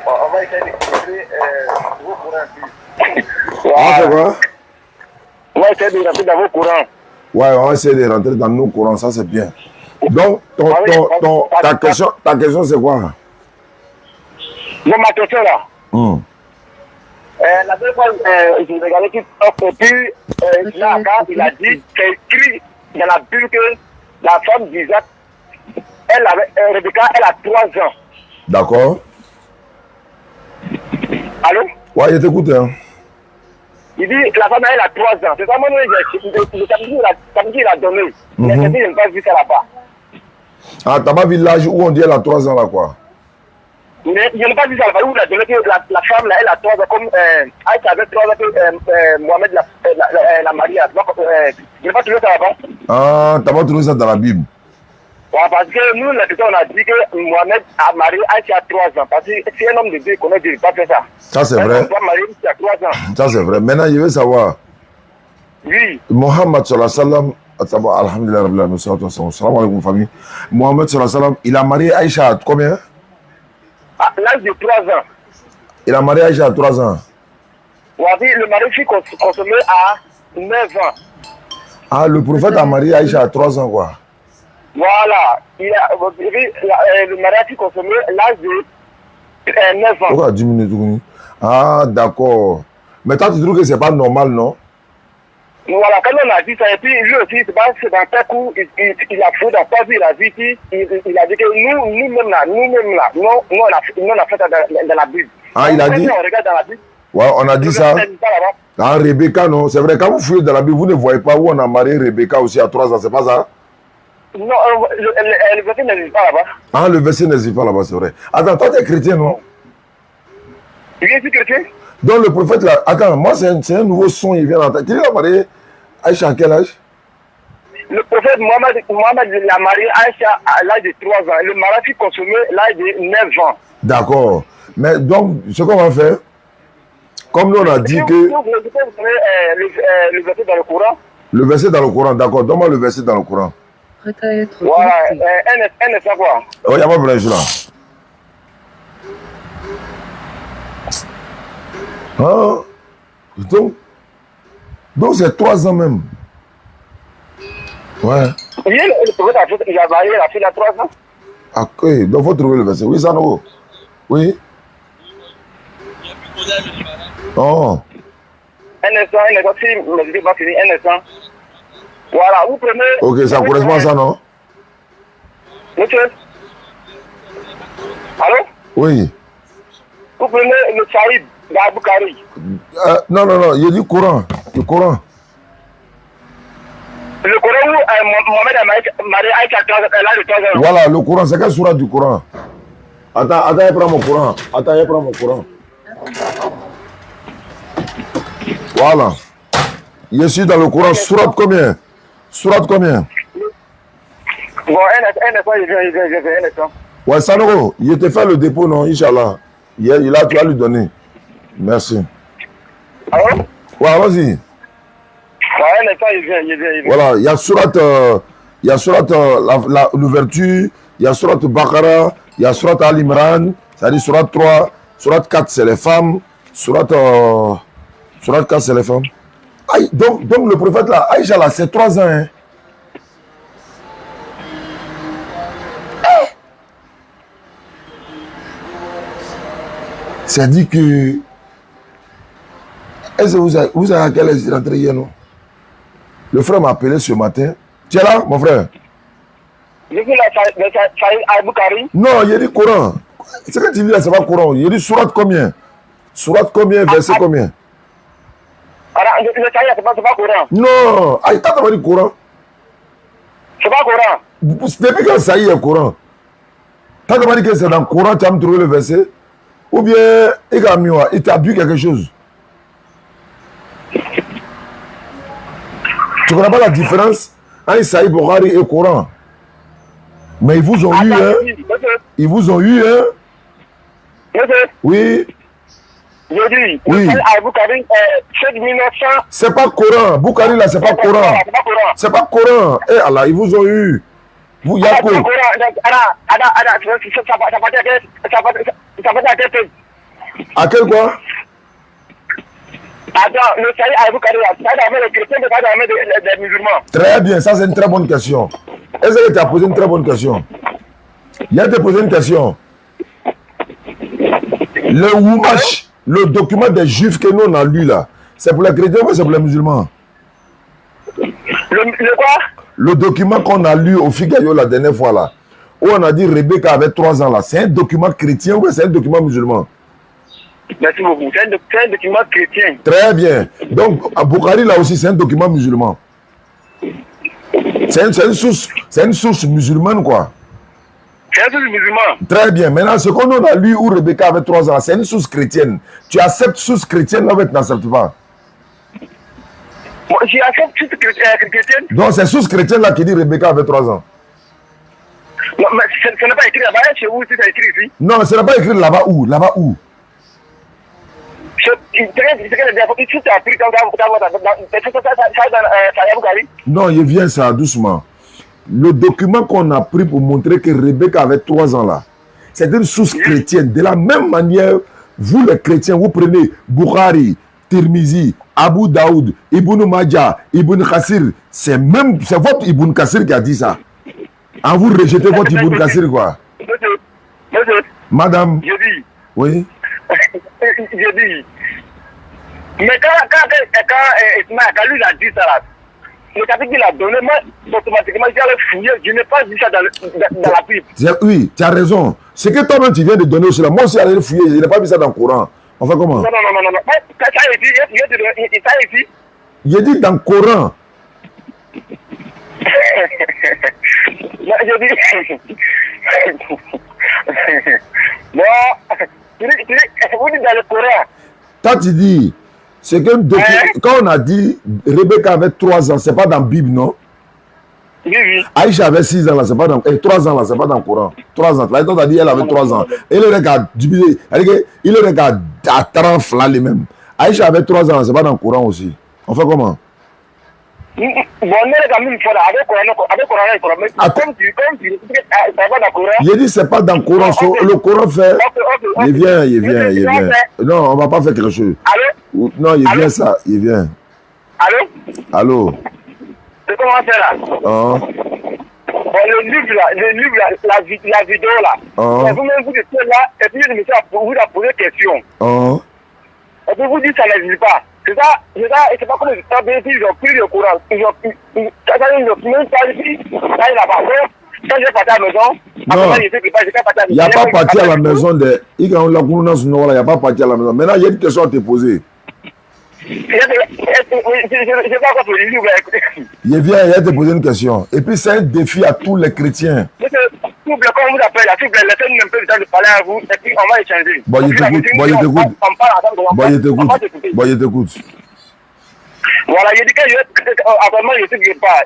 On va essayer d'écouter vos courants. On fait quoi? On va essayer de rentrer dans vos courants. Ouais, on va essayer de rentrer dans nos courants, ça c'est bien. Donc, ta question c'est quoi? Non, ma question là. La dernière fois, je regardais qu'il là, il a dit, c'est écrit dans la Bible que la femme d'Isaac, Rebecca, elle a 3 ans. D'accord. Allô? Ouais, je t'écoute. Hein. Il dit la femme, elle a 3 ans. C'est ça, moi, le samedi, il a donné. Mais je n'ai pas vu ça là-bas. Ah, t'as pas vu l'âge où on dit elle a 3 ans là, quoi? Mais je n'ai pas vu ça là-bas où il a donné que la femme, là, elle a 3 ans, comme Aïcha avait 3 ans que Mohamed la mariée. Je n'ai pas trouvé ça là-bas. Ah, t'as pas trouvé ça dans la Bible? Ouais, parce que nous, on a dit que Mohamed a marié Aïcha à 3 ans. Parce que si un homme de Dieu connaît Dieu, il n'a pas fait ça. Ça, c'est vrai. Il doit marier à 3 ans. Ça, c'est vrai. Maintenant, je veux savoir. Oui. Mohamed sallallahu alayhi wa sallam, alhamdulillah, rabbil alamin, salam alaikum famille. Mohamed sallallahu alayhi wa sallam, il a marié Aïcha à combien? À l'âge de 3 ans. Il a marié Aïcha à 3 ans. Ouais, le mari fut consommé à 9 ans. Ah, le prophète a marié Aïcha à 3 ans, quoi. Voilà. Le mariage fut consommé à l'âge de 9 ans. Pourquoi 10 minutes? Ah, d'accord. Mais toi, tu trouves que c'est pas normal, non? Voilà, quand on a dit ça, et puis lui aussi, c'est dans tel coup, il a fait dans sa vie, il a dit que nous-mêmes là, nous on a fait dans la Bible. Ah, il a dit? On regarde dans la Bible. Ouais, on a dit ça. Ah, Rebecca, non. C'est vrai, quand vous fouillez dans la Bible, vous ne voyez pas où on a marié Rebecca aussi à 3 ans, c'est pas ça? Non, le verset n'existe pas là-bas. Ah, le verset n'existe pas là-bas, c'est vrai. Attends, toi, tu es chrétien, non? Oui, je suis chrétien. Donc, le prophète, là, attends, moi, c'est un nouveau son, il vient d'entendre. Tu l'as marié Aïcha à quel âge? Le prophète Mohamed l'a marié Aïcha à l'âge de 3 ans. Le mariage fut consommé à l'âge de 9 ans. D'accord. Mais donc, ce qu'on va faire, comme nous, on a dit que... Vous connaissez le verset dans le Coran? Le verset dans le Coran, d'accord. Donne-moi le verset dans le Coran. Voilà, un instant quoi. Oh, il n'y a pas de problème, là. Ah, donc c'est 3 ans même. Ouais. Oui, le prophète il a marié la fille à 3 ans. Ah, ok, donc il faut trouver le verset. Oui, ça nous. Oui. Oh. Un instant, si je ne pas fini, un instant. Voilà, vous prenez... Ok, ça correspond à ça, non? Monsieur? Allô? Oui. Vous prenez le Saïd d'Aboukari. Non, il dit Coran. Le Coran. Le Coran où Mohamed a marié Aïcha à 3 ans. Voilà, le Coran, c'est quelle sourate du Coran? Attends, je prends mon Coran. Voilà. Je suis dans le Coran. Sourate combien? Bon, un instant, je viens. Ouais, Sanogo, il te fait le dépôt, non, Inch'Allah. Tu vas lui donner. Merci. Allô? Ouais, vas-y. Ouais, un instant, je viens. Voilà, il y a sourate l'ouverture, il y a sourate Baqara, il y a sourate Al Imran, c'est-à-dire sourate 3, sourate 4 c'est les femmes, sourate 4 c'est les femmes. Aïe, donc le prophète là, Aïcha là, c'est 3 ans. Hein. C'est dit que... Est-ce que vous avez à quelle heure rentré hier, non? Le frère m'a appelé ce matin. Tu es là, mon frère? Je suis là, Saïd Aboukari. Non, il y a dit Coran. Ce que tu dis là, c'est pas Coran. Il y a dit sourate combien? Verset combien? Alors, le Saïd, c'est pas Coran. Non, tu t'as dit Coran. C'est pas Coran. Depuis quand ça y est Coran? Tu as dit que c'est dans le Coran, tu as me trouvé le verset? Ou bien, il t'a bu quelque chose? Tu ne connais pas la différence entre Saïd Bukhari et Coran? Mais ils vous ont eu, hein? Ils vous ont eu, hein? Oui. Je dis, oui. Aboukari, c'est 1900. C'est pas Coran. Boukari là, c'est pas Coran. C'est pas Coran. Eh Allah, ils vous ont eu. Vous, Yako. Ça va à quel pays? À quel quoi? Attends, le salut à vous, ça d'armer les chrétiens, ça d'armer des musulmans. Très bien, ça c'est une très bonne question. Est-ce que tu as posé une très bonne question? Il y a te posé une question. Le Wumash, le document des juifs que nous on a lu là, c'est pour les chrétiens ou c'est pour les musulmans? Le quoi? Le document qu'on a lu au Figaro la dernière fois là, où on a dit Rebecca avait 3 ans là, c'est un document chrétien ou c'est un document musulman? Merci beaucoup. C'est un document chrétien. Très bien. Donc, à Bukhari là aussi, c'est un document musulman. C'est une source musulmane quoi. C'est un source musulman. Très bien. Maintenant, ce qu'on a lu où Rebecca avait 3 ans, c'est une source chrétienne. Tu acceptes source chrétienne là ou tu n'acceptes pas? Moi, j'accepte source chrétienne. Donc, c'est source chrétienne là qui dit Rebecca avait 3 ans. Non, mais ce n'est pas écrit là-bas. Chez vous, c'est écrit ici. Non, ce n'est pas écrit là-bas où? Là-bas où? Non, il vient ça doucement. Le document qu'on a pris pour montrer que Rebecca avait 3 ans là, c'est une source chrétienne. De la même manière, vous les chrétiens, vous prenez Bukhari, Tirmizi, Abu Daoud, Ibn Majah, Ibn Kassir. C'est votre Ibn Kassir qui a dit ça. En vous rejetez votre Ibn Kassir quoi. Monsieur, Madame. je dis. Oui. Je dis. Mais quand lui a dit ça là, le chapitre qu'il a donné, moi, automatiquement, j'allais fouiller. Je n'ai pas dit ça dans la Bible. Oui, tu as raison. Ce que toi-même tu viens de donner aussi là, moi aussi j'allais fouiller, je n'ai pas vu ça dans le Coran. On fait comment? Non. Ça a été. J'ai dit dans le Coran. Je dis. Non, vous dites dans le Coran. Toi tu dis, c'est que quand on a dit Rebecca avait 3 ans, c'est pas dans la Bible, non? Oui. Aïcha avait 6 ans là, c'est pas dans 3 ans là, c'est pas dans le Coran. 3 ans. Là, on a dit elle avait 3 ans. Et le regarde, il le regarde à 30 là les mêmes. Aïcha avait 3 ans, c'est pas dans le Coran aussi. On fait comment? Bon, il dit c'est pas dans le Coran. Le Coran fait. Il vient. Non, on va pas faire quelque chose. Allô? Non, il vient ça. Il vient. Allô? C'est comment c'est là? Bon, le livre là, la vidéo là. Vous-même vous étiez là, et puis je me suis vous a posé question. Et puis vous dites ça n'existe pas. C'est ça, et c'est pas comme les États-Unis, ils ont pris le courant. Ils ont même pas ici, là il a pas fait. Quand j'ai parti à la maison, il n'y a pas parti à la maison de. Il n'y a pas parti à la maison. Maintenant, il y a une question à te poser. Je sais pas quoi le livre. Il vient, il a te poser une question. Et puis, c'est un défi à tous les chrétiens. S'il vous plaît, quand on vous appelle, s'il vous plaît, laissez-nous un peu le temps de parler à vous, et puis on va échanger. Bon, il t'écoute. Voilà, il dit que actuellement, je sais que pas.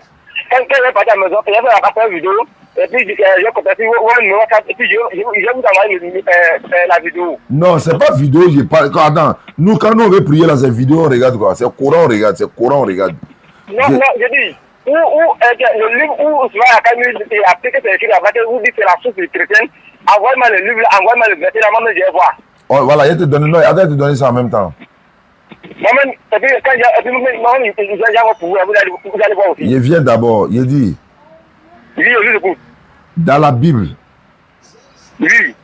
Quand je vais partir à la maison, je vais faire une vidéo, et puis je vais contacter WhatsApp, et puis je vais vous envoyer la vidéo. Non, c'est pas vidéo, je parle. Attends, nous, quand on veut prier là, c'est vidéo, on regarde quoi. C'est Coran, on regarde. Non, je dis. Le livre où tu vas à Camille et appliquer c'est écrit là-bas, vous dites que c'est la source chrétienne, envoie-moi le livre, envoie-moi le verset, là-bas, je vais voir. Oh, voilà, il te donne, non, attends, te donner ça en même temps. Moi-même, et puis quand vous allez voir aussi. Il vient d'abord, il dit. Oui, je l'écoute. Dans la Bible. Oui.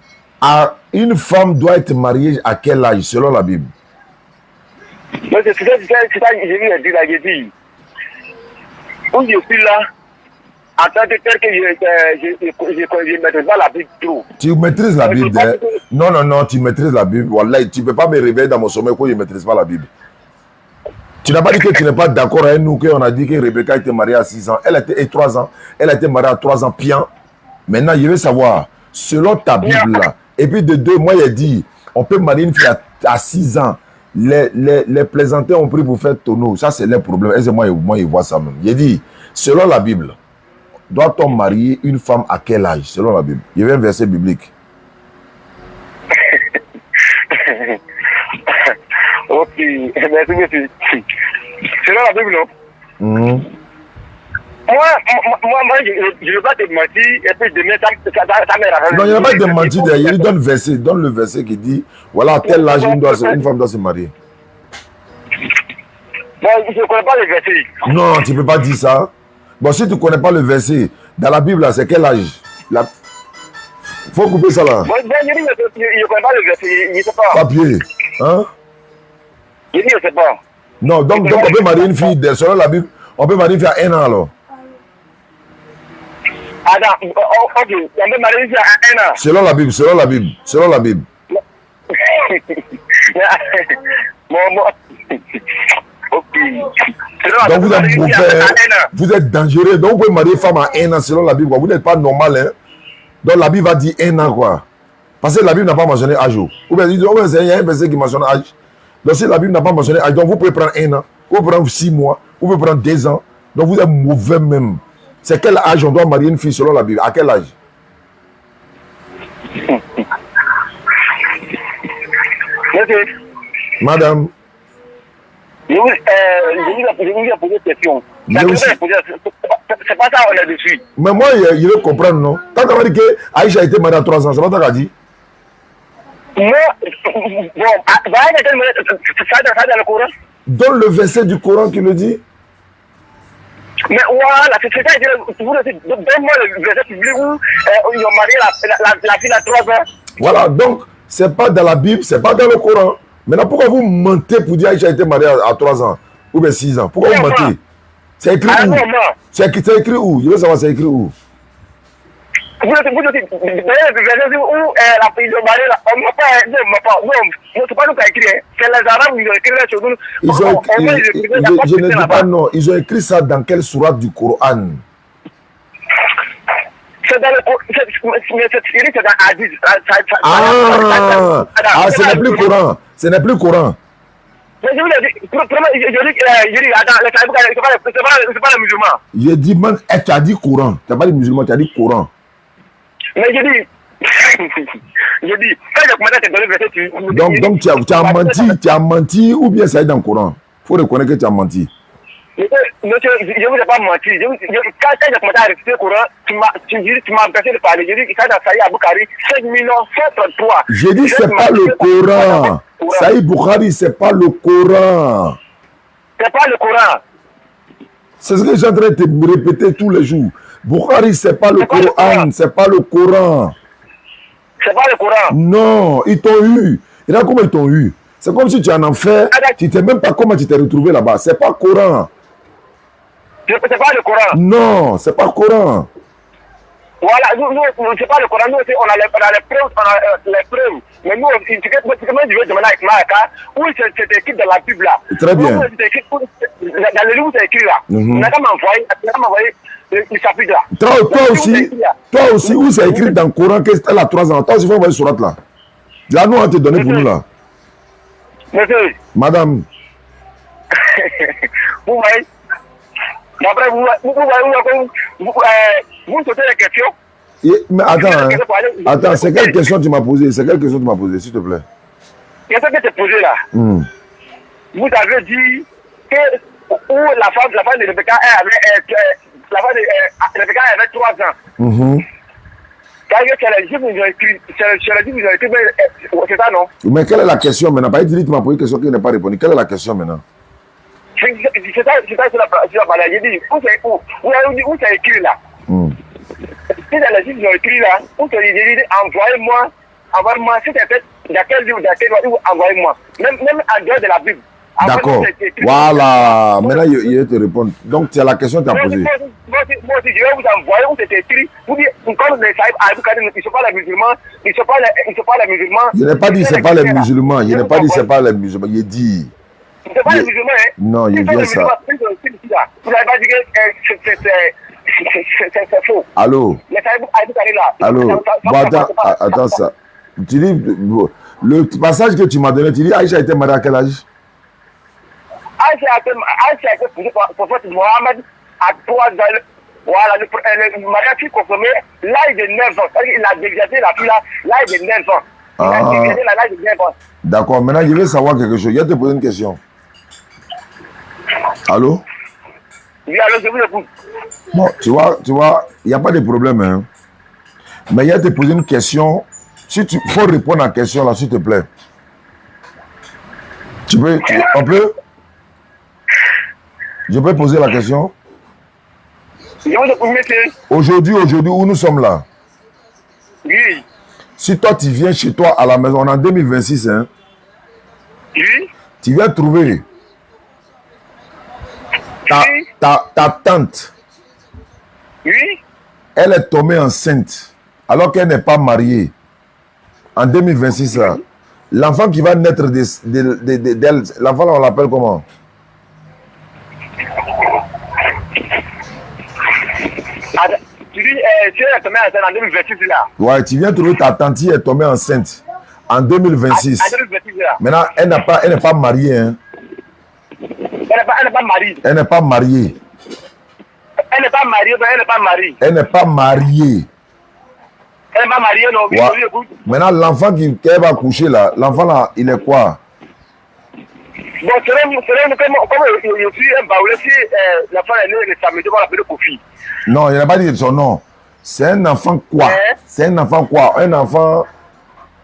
Une femme doit être mariée à quel âge, selon la Bible? C'est ça, j'ai dit. Où je suis là, en tant que tel que je maîtrise pas la Bible trop. Tu maîtrises la Bible? Non, tu maîtrises la Bible. Wallah, tu ne peux pas me réveiller dans mon sommeil quand je ne maîtrise pas la Bible. Tu n'as pas dit que tu n'es pas d'accord avec nous, qu'on a dit que Rebecca était mariée à 6 ans. Elle était 3 ans. Elle a été mariée à 3 ans, pian. Maintenant, je veux savoir, selon ta Bible là, et puis de 2, moi j'ai dit, on peut marier une fille à 6 ans. Les plaisantins ont pris pour faire tonneau. Ça, c'est leur problème. Et moi, ils voient ça même. J'ai dit, selon la Bible, doit-on marier une femme à quel âge, selon la Bible? Il y avait un verset biblique. Ok, merci, monsieur. Selon la Bible, non? Moi, je ne veux pas te mentir, et puis demain, ça me ramène. Non, il n'y a pas de mentir derrière. Il donne le verset qui dit voilà, à tel âge, une femme doit se marier. Bon, je ne connais pas le verset. Non, tu ne peux pas dire ça. Bon, si tu ne connais pas le verset, dans la Bible, c'est quel âge? Il faut couper ça là. Bon, je ne connais pas le verset, je ne sais pas. Papier. Hein? Je dis, je ne sais pas. Non, donc on peut marier une fille, selon la Bible, on peut marier une fille à 1 an alors. Attends, ok, on peut marier une fille à 1 an. Selon la Bible, selon la Bible, selon la Bible. Donc vous êtes mauvais, vous êtes dangereux. Donc vous pouvez marier une femme à 1 an selon la Bible. Vous n'êtes pas normal. Hein? Donc la Bible va dire 1 an quoi. Parce que la Bible n'a pas mentionné âge. Ou bien il y a un verset qui mentionne âge. Donc si la Bible n'a pas mentionné âge, donc vous pouvez prendre 1 an, vous pouvez prendre 6 mois, vous pouvez prendre 2 ans. Donc vous êtes mauvais même. C'est quel âge on doit marier une fille selon la Bible? À quel âge? Madame. Je vous ai posé une question. C'est pas ça, on est dessus. Mais moi, il veut comprendre, non? Quand tu as dit que Aïcha a été mariée à 3 ans, c'est pas ça qu'elle a dit? Non, bon, ça dans le Coran. Donne le verset du Coran qui le dit. Mais voilà, c'est ça, donne-moi le verset public où ils ont marié la fille à 3 ans. Voilà, donc, c'est pas dans la Bible, c'est pas dans le Coran. Maintenant, pourquoi vous mentez pour dire Aïcha a été mariée à 3 ans ou bien 6 ans? Pourquoi vous mentez? C'est écrit où? C'est écrit où? Je veux savoir, c'est écrit où? Vous dites, où la fille de mariée, on n'a pas, non, c'est pas nous qui a écrit, c'est les Arabes qui ont écrit la chose. Je ne dis pas non, ils ont écrit ça dans quelle sourate du Coran? C'est dans le Coran, c'est dans Hadith. Ah, ce n'est plus Coran, ce n'est plus Coran. Mais je vous ai dit, attends, c'est pas les musulmans. Je dis, man, tu as dit Coran, tu n'as pas dit musulman, tu as dit Coran. Mais je dis, quand j'ai commencé à te donner le verset, donc tu as menti ou bien ça est dans le Coran? Il faut reconnaître que tu as menti. Monsieur, je ne vous ai pas menti. Quand j'ai commencé à réciter le Coran, tu m'as empêché de parler. Je dis, ça dans Saïd Aboukari, 5 133. Je dis, ce n'est pas le Coran. Saïd Boukhari, ce n'est pas le Coran. C'est pas le Coran. C'est ce que j'ai en train de te répéter tous les jours. Boukhari, ce n'est pas le Coran. Ce n'est pas le Coran. C'est pas le Coran. Non, ils t'ont eu. Et là, comment ils t'ont eu? C'est comme si tu es en enfer. Tu ne sais même pas comment tu t'es retrouvé là-bas. Ce n'est pas le Coran. C'est pas le Coran. Non, c'est pas le Coran. Voilà, nous c'est pas le Coran. Nous aussi, on a les preuves. Mais nous, je vais demander avec Maraka, où c'est écrit dans la Bible là. Très bien. Dans le livre, c'est écrit là. On a qu'à m'envoyer le chapitre là. Toi aussi, où c'est écrit dans le Coran qu'elle a 3 ans. Toi aussi, il faut envoyer sur là. Là, nous, on va te donner pour nous là. Monsieur. Madame. Vous voyez. D'après vous sautez les questions. Mais attends, c'est quelle question tu m'as posée? C'est quelle question tu m'as posée, s'il te plaît? Qu'est-ce que tu as posé là? Vous avez dit que la femme de Rebecca avait 3 ans. C'est les Juifs ils ont écrit, c'est ça non? Mais quelle est la question maintenant? Pas dit tu m'as posé une question qui n'a pas répondu. Quelle est la question maintenant? C'est ça sur la balade. J'ai dit, où c'est écrit là? Si les Juifs ils ont écrit là, où c'est dit, envoyez-moi, si c'est fait, dans quel livre, envoyez-moi. Même en dehors de la Bible. D'accord. Voilà. Maintenant, il va te répondre. Donc, c'est la question que tu as posée. Moi aussi, je vais vous envoyer où c'est écrit. Vous dites, comme les Saïd Aboukari, ils ne sont pas les musulmans. Ils ne sont pas les musulmans. Je n'ai pas dit que ce n'est pas les musulmans. Je n'ai pas dit que ce n'est pas les musulmans. Il dit. Ce n'est pas les musulmans, hein? Non, il dit ça. Vous n'avez pas dit que c'est faux. Allô? Les Saïd Aboukari là. Allô? Bon, attends ça. Tu dis, le passage que tu m'as donné, tu dis Aïcha a été mariée à quel âge? Aïcha a été posée par le prophète Mohammed à 3 ans. Voilà, le mariage fut consommé l'âge de 9 ans. Il a déviaté la fille là, l'âge de 9 ans. Il a déviaté l'âge de 9 ans. D'accord, maintenant je vais savoir quelque chose. Je vais te poser une question. Allô? Oui, alors je vous écoute. Bon, tu vois, il n'y a pas de problème. Hein. Mais il y a te poser une question. Si tu faut répondre à la question là, s'il te plaît. On peut? Je peux poser la question? Aujourd'hui, où nous sommes là? Oui. Si toi, tu viens chez toi à la maison, on est en 2026, hein? Oui. Tu viens trouver ta tante. Oui. Elle est tombée enceinte alors qu'elle n'est pas mariée. En 2026, là. L'enfant qui va naître d'elle, l'enfant là, on l'appelle comment? Tu dis, tu es tombé enceinte en 2026 là. Ouais, tu viens trouver ta tante qui est tombée enceinte en 2026. En 2026 là. Maintenant, elle n'est pas mariée. Hein. Elle n'est pas mariée. Elle n'est pas mariée. Elle n'est pas mariée, mais elle n'est pas mariée. Elle n'est pas mariée. Elle n'est pas mariée, non. Oui, Ouais. écoute. Maintenant, l'enfant qu'elle va coucher là, l'enfant là, il est quoi? Bon, c'est comme je suis un baoulé, si l'enfant est né le samedi, on va l'appeler Kofi. Non, il n'a pas dit son nom. C'est un enfant quoi? C'est un enfant quoi? Un enfant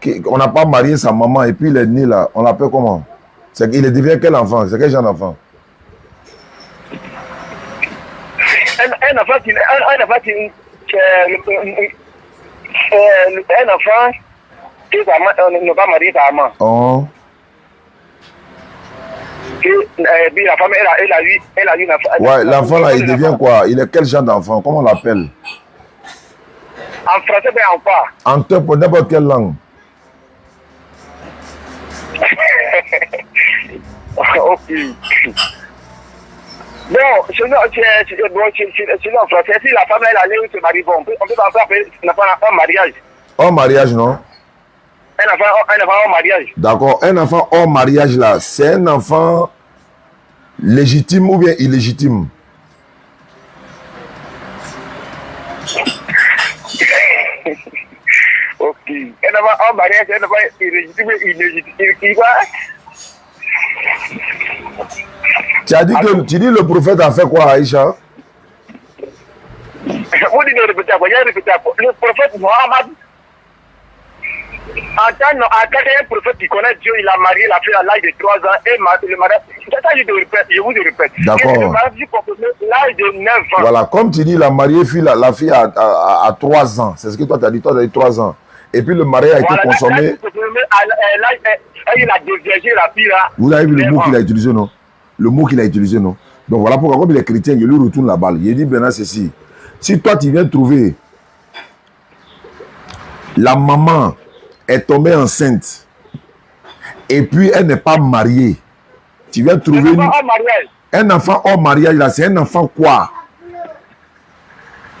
qu'on n'a pas marié sa maman et puis il est né là. On l'appelle comment? Il devient quel enfant? C'est quel genre d'enfant? Un enfant qui n'est pas marié sa maman. Oh. Et la femme, elle a eu une enfant. Ouais, l'enfant là, il devient quoi? Il est quel genre d'enfant? Comment on l'appelle? En français, mais en quoi? En n'importe quelle langue. Ok. Bon, sinon en français, si la femme elle allait se marier, bon, on peut appeler un mariage. Hors mariage, non? Un enfant hors mariage. D'accord. Un enfant hors mariage là, c'est un enfant légitime ou bien illégitime? Ok. Un enfant hors mariage, un enfant illégitime, illégitime. Tu dis le prophète a fait quoi, Aïcha? Vous dites de répéter à quoi? Le prophète Mohammed, en tant qu'un prophète qui connaît Dieu, il a marié la fille à l'âge de 3 ans et le mariage. C'est ça que je vous répète. D'accord. Le mariage proposé à l'âge de 9 ans. Voilà, comme tu dis, il a marié la fille à 3 ans. C'est ce que toi tu as dit, toi tu as dit 3 ans. Et puis le mariage a été consommé. Il a déviégé la fille là. Vous avez vu le mot qu'il a utilisé, non? Le mot qu'il a utilisé, non? Donc voilà pourquoi, comme il est chrétien, il lui retourne la balle. Il dit maintenant ceci. Si toi tu viens trouver la maman est tombée enceinte et puis elle n'est pas mariée, tu viens trouver un enfant hors mariage là, c'est un enfant quoi?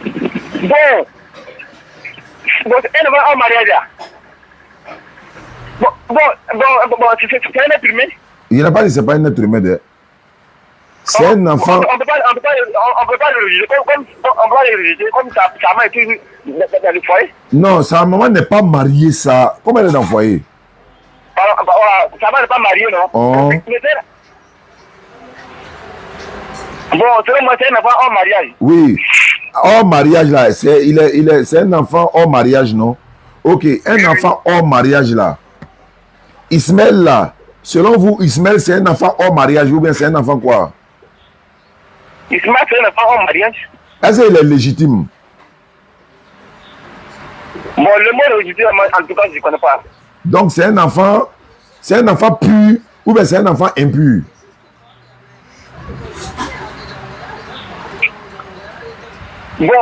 Bon, un enfant hors mariage là. Bon, c'est un être humain. Il n'a pas dit c'est pas un être humain. C'est un enfant. On peut pas le rejeter comme sa maman est dans le foyer. Non, sa maman n'est pas mariée, ça. Comment elle est dans le foyer? Sa maman n'est pas mariée, non? Oh. Bon, selon moi, c'est un enfant hors mariage. Oui. Hors mariage, là, c'est un enfant hors mariage, non? Ok, un enfant hors mariage, là. Ismaël, là, selon vous, Ismaël, c'est un enfant hors mariage ou bien c'est un enfant quoi? Ismaël, c'est un enfant hors mariage. Est-ce qu'il est légitime? Bon, le mot légitime, en tout cas, je ne connais pas. Donc, c'est un enfant pur ou bien c'est un enfant impur? Bon,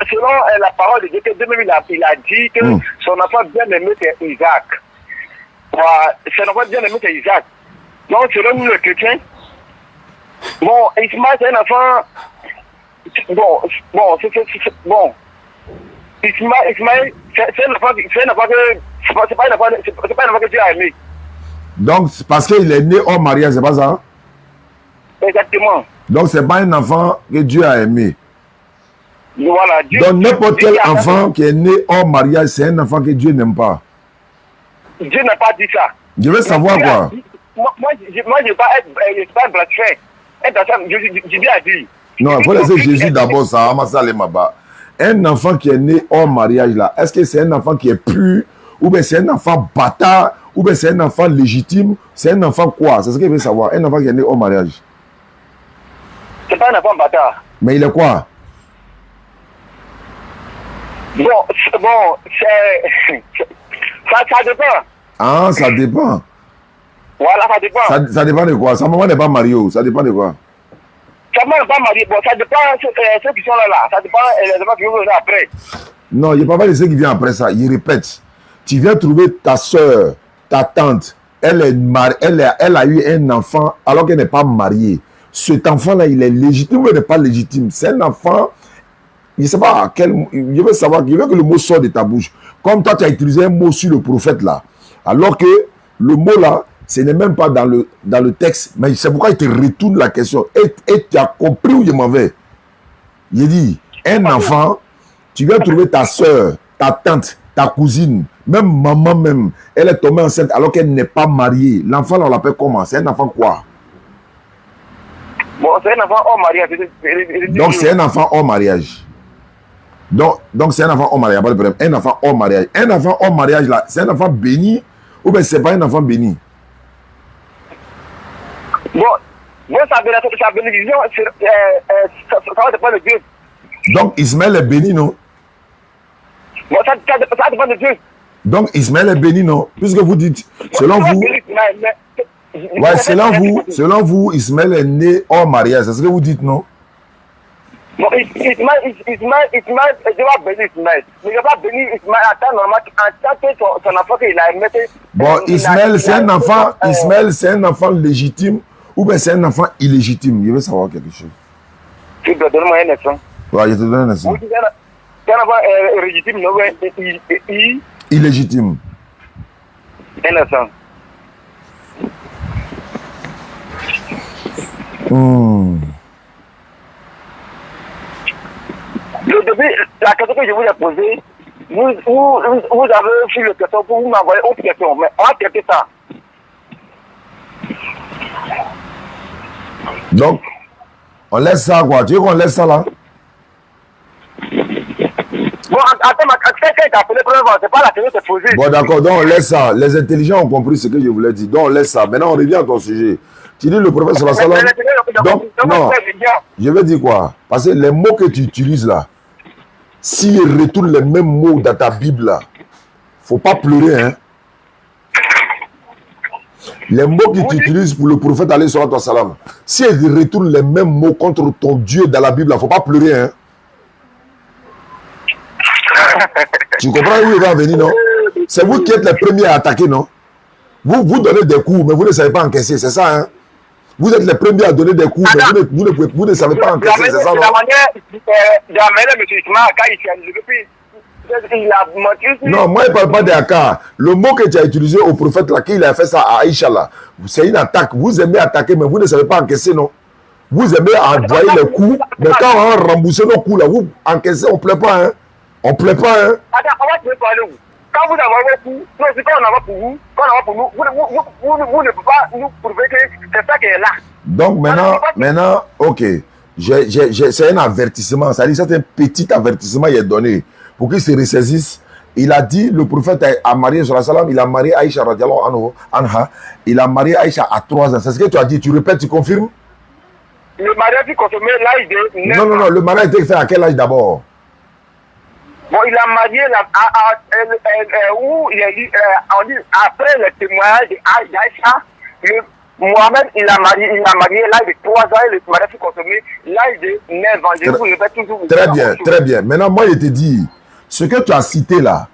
selon la parole de Dieu, il a dit que son enfant bien-aimé, c'est Isaac. Son enfant bien-aimé, c'est Isaac. Donc, selon nous, les chrétiens, bon, Ismaël, c'est un enfant. Bon. Ismaël, c'est un enfant que. C'est pas un enfant que Dieu a aimé. Donc, parce qu'il est né hors mariage, c'est pas ça? Exactement. Donc, c'est pas un enfant que Dieu a aimé. Voilà. Donc, n'importe quel enfant qui est né hors mariage, c'est un enfant que Dieu n'aime pas. Dieu n'a pas dit ça. Je veux savoir quoi? Moi, je ne vais pas être blasphème. Jésus a dit. Non, il faut laisser Jésus d'abord, ça. Un enfant qui est né hors mariage, là, est-ce que c'est un enfant qui est pur, ou bien c'est un enfant bâtard, ou bien c'est un enfant légitime, c'est un enfant quoi? C'est ce qu'il veut savoir. Un enfant qui est né hors mariage. C'est pas un enfant bâtard. Mais il est quoi? Bon, ça dépend. Ah, ça dépend. Voilà, ça dépend. Ça dépend de quoi? Sa maman n'est pas mariée, ça dépend de quoi? Sa maman n'est pas mariée, bon, ça dépend ceux qui sont là. Ça dépend les enfants qui vont venir après. Non, il ne parle pas de ceux qui viennent après ça. Il répète. Tu viens trouver ta soeur, ta tante, elle a eu un enfant alors qu'elle n'est pas mariée. Cet enfant-là, il est légitime ou il n'est pas légitime? C'est un enfant, je ne sais pas quel... Je veux savoir, je veux que le mot sorte de ta bouche. Comme toi, tu as utilisé un mot sur le prophète là. Alors que le mot là, ce n'est même pas dans le texte. Mais c'est pourquoi il te retourne la question. Et tu as compris où je m'en vais. Il dit, un enfant, tu viens trouver ta soeur, ta tante, ta cousine, même maman même, elle est tombée enceinte alors qu'elle n'est pas mariée. L'enfant, on l'appelle comment? C'est un enfant quoi? Bon, c'est un enfant hors mariage. Donc, c'est un enfant hors mariage. Donc c'est un enfant hors mariage, pas de problème. Un enfant hors mariage. Un enfant hors mariage, là, c'est un enfant béni ou bien c'est pas un enfant béni? Bon, sa bénédiction, ça va dépendre de Dieu. Donc, Ismaël est béni, non? Bon, ça dépend de Dieu. Donc, Ismaël est béni, non? Puisque vous dites, selon vous... Ouais, selon vous, Ismaël est né hors mariage. C'est ce que vous dites, non? Bon, Ismaël, Dieu va bénir Ismaël. Mais il ne va pas bénir Ismaël en temps normal, en tant que son enfant qu'il a aimé. Bon, Ismaël, c'est un enfant, Ismaël, c'est un enfant légitime ou bien c'est un enfant illégitime? Je veux savoir quelque chose. Tu dois donner moi un instant. Ouais, je te donne un instant. C'est un enfant légitime, non? Illégitime. Un instant. Le début, la question que je vous ai posée, vous avez fait le question pour vous m'envoyer autre question, mais on va traiter ça. Donc, on laisse ça quoi? Tu veux qu'on laisse ça là? Bon, attends, quelqu'un t'a appelé pour c'est pas la question que tu posée. Bon, d'accord, donc on laisse ça. Les intelligents ont compris ce que je voulais dire. Donc on laisse ça. Maintenant, on revient à ton sujet. Tu dis le prophète sallallahu alayhi wa sallam. Donc, non, je veux dire quoi? Parce que les mots que tu utilises là, s'ils retournent les mêmes mots dans ta Bible là, faut pas pleurer, hein. Les mots que tu utilises pour le prophète alayhi wa sallam, s'ils retournent les mêmes mots contre ton Dieu dans la Bible là, faut pas pleurer, hein. Tu comprends où il va venir, non? C'est vous qui êtes les premiers à attaquer, non? Vous donnez des coups, mais vous ne savez pas encaisser, c'est ça, hein? Vous êtes les premiers à donner des coups, mais vous ne savez pas encaisser, c'est ça, non? Non, moi, je ne parle pas d'Aka. Le mot que tu as utilisé au prophète, là, qu'il a fait ça à Aïcha, là, c'est une attaque. Vous aimez attaquer, mais vous ne savez pas encaisser, non? Vous aimez envoyer les coups, mais quand on va rembourser nos coups, là, vous encaissez, on ne plaît pas, hein? On ne plaît pas, hein? Attends, on va te parler où? Quand vous avez pour vous, non, c'est quand on en va pour vous, quand on en va pour nous, vous ne pouvez pas nous prouver que c'est ça qui est là. Donc maintenant, ok, c'est un avertissement, c'est-à-dire c'est un petit avertissement qui est donné pour qu'il se ressaisisse. Il a dit, le prophète a marié, il a marié Aïcha, anha, il a marié Aïcha à 3 ans. C'est ce que tu as dit, tu répètes, tu confirmes? Le mariage fut consommé l'âge de 9 ans. Non, le mariage était fait à quel âge d'abord? Bon, il a marié où on dit après le témoignage d'Aïcha, Mohamed, il a marié l'âge de 3 ans et le mariage fut consommé l'âge de 9 ans. Je vous répète toujours. Très bien, très bien. Maintenant, moi, je te dis, ce que tu as cité là,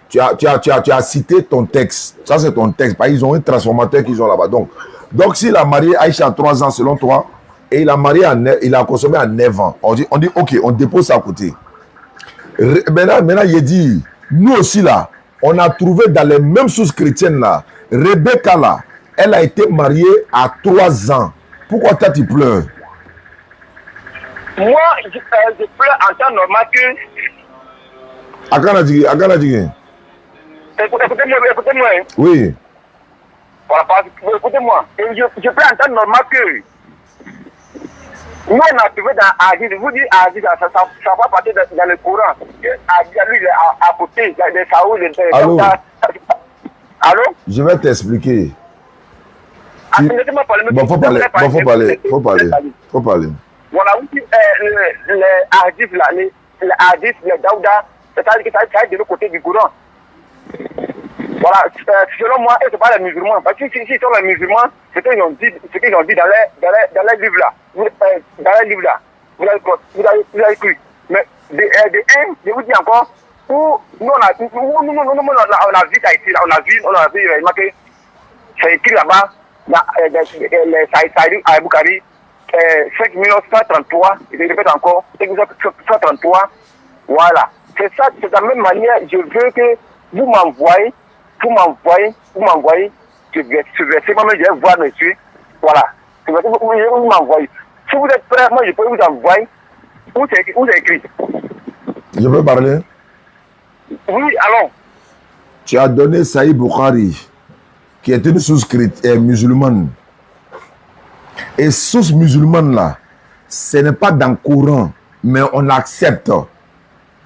tu as cité ton texte. Ça, c'est ton texte. Parce qu'ils ont un transformateur qu'ils ont là-bas. Donc, s'il a marié Aïcha à 3 ans, selon toi, et il a consommé à 9 ans, on dit, ok, on dépose ça à côté. Maintenant, il dit, nous aussi là, on a trouvé dans les mêmes sources chrétiennes là, Rebecca là, elle a été mariée à 3 ans. Pourquoi toi tu pleures? Moi, je pleure en temps normal que... Akana dit. Écoutez-moi. Oui. Voilà, écoutez-moi. Je pleure en temps normal que... Nous, on a trouvé dans Hadith, vous dites Hadith, ça va partir dans le Coran. Lui, il est à côté, des Saoul, des Allô? Allô? Je vais t'expliquer. Laissez-moi parler. Bon, faut parler. Voilà, vous dites les Hadith, là, les Hadith, les Daouda, c'est-à-dire que ça a de l'autre côté du Coran. Voilà, selon moi, ce n'est pas les musulmans. Parce que si sont les musulmans, ce qu'ils ont dit dans les livres là. Dans les livres là. Vous avez cru. Mais de un, je vous dis encore, nous on a vu Haïti là, on a vu remarqué, c'est écrit là-bas, les Saïd Aboukari, 5133, je répète encore, 5133, voilà. C'est ça, c'est de la même manière, je veux que vous m'envoyez ce verset, moi-même je vais voir monsieur, voilà, ce verset, vous m'envoyez. Si vous êtes prêts, moi je peux vous envoyer, où c'est écrit. Je peux parler? Oui, allons. Tu as donné Saïd Bukhari, qui est une source musulmane. Et source musulmane là, ce n'est pas dans le Coran, mais on l'accepte.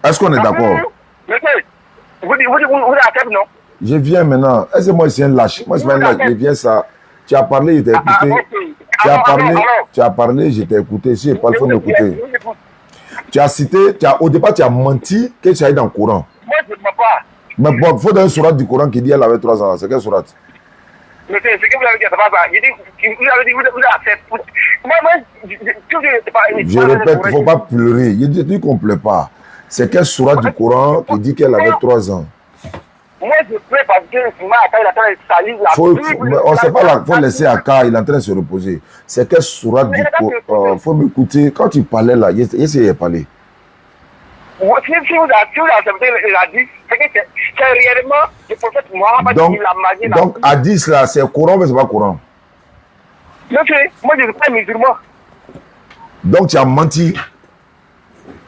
Est-ce qu'on est d'accord? Monsieur, vous acceptez, non? Je viens maintenant. Est-ce que moi, c'est un lâche? Moi, c'est pas un lâche. Je viens ça. Tu as parlé, je t'ai écouté. Tu as parlé, je t'ai écouté. Si je parle, il faut m'écouter. Tu as cité, au départ, tu as menti que tu as eu dans le Coran. Moi, je ne sais pas. Mais bon, il faut donner une sourate du Coran qui dit qu'elle avait 3 ans. C'est quelle sourate? Mais c'est ce que vous avez dit, c'est pas ça. Vous avez dit, vous acceptez. Je répète, il ne faut pas pleurer. Je dis qu'on ne pleure pas. C'est quelle sourate du Coran qui dit qu'elle avait 3 ans? Moi, je pleure parce que il est en train de salir la Bible. On ne sait pas là, il faut laisser Aka, il est en train de se reposer. C'est quelle sourate du Coran? Il faut m'écouter. Quand tu parlais là, essayez de parler. Si vous acceptez l'Hadith, c'est que c'est réellement le prophète Mohammed qui l'a marié. Donc, Hadith là, c'est Coran, mais ce n'est pas Coran. Monsieur, moi je ne suis pas musulman. Donc, tu as menti.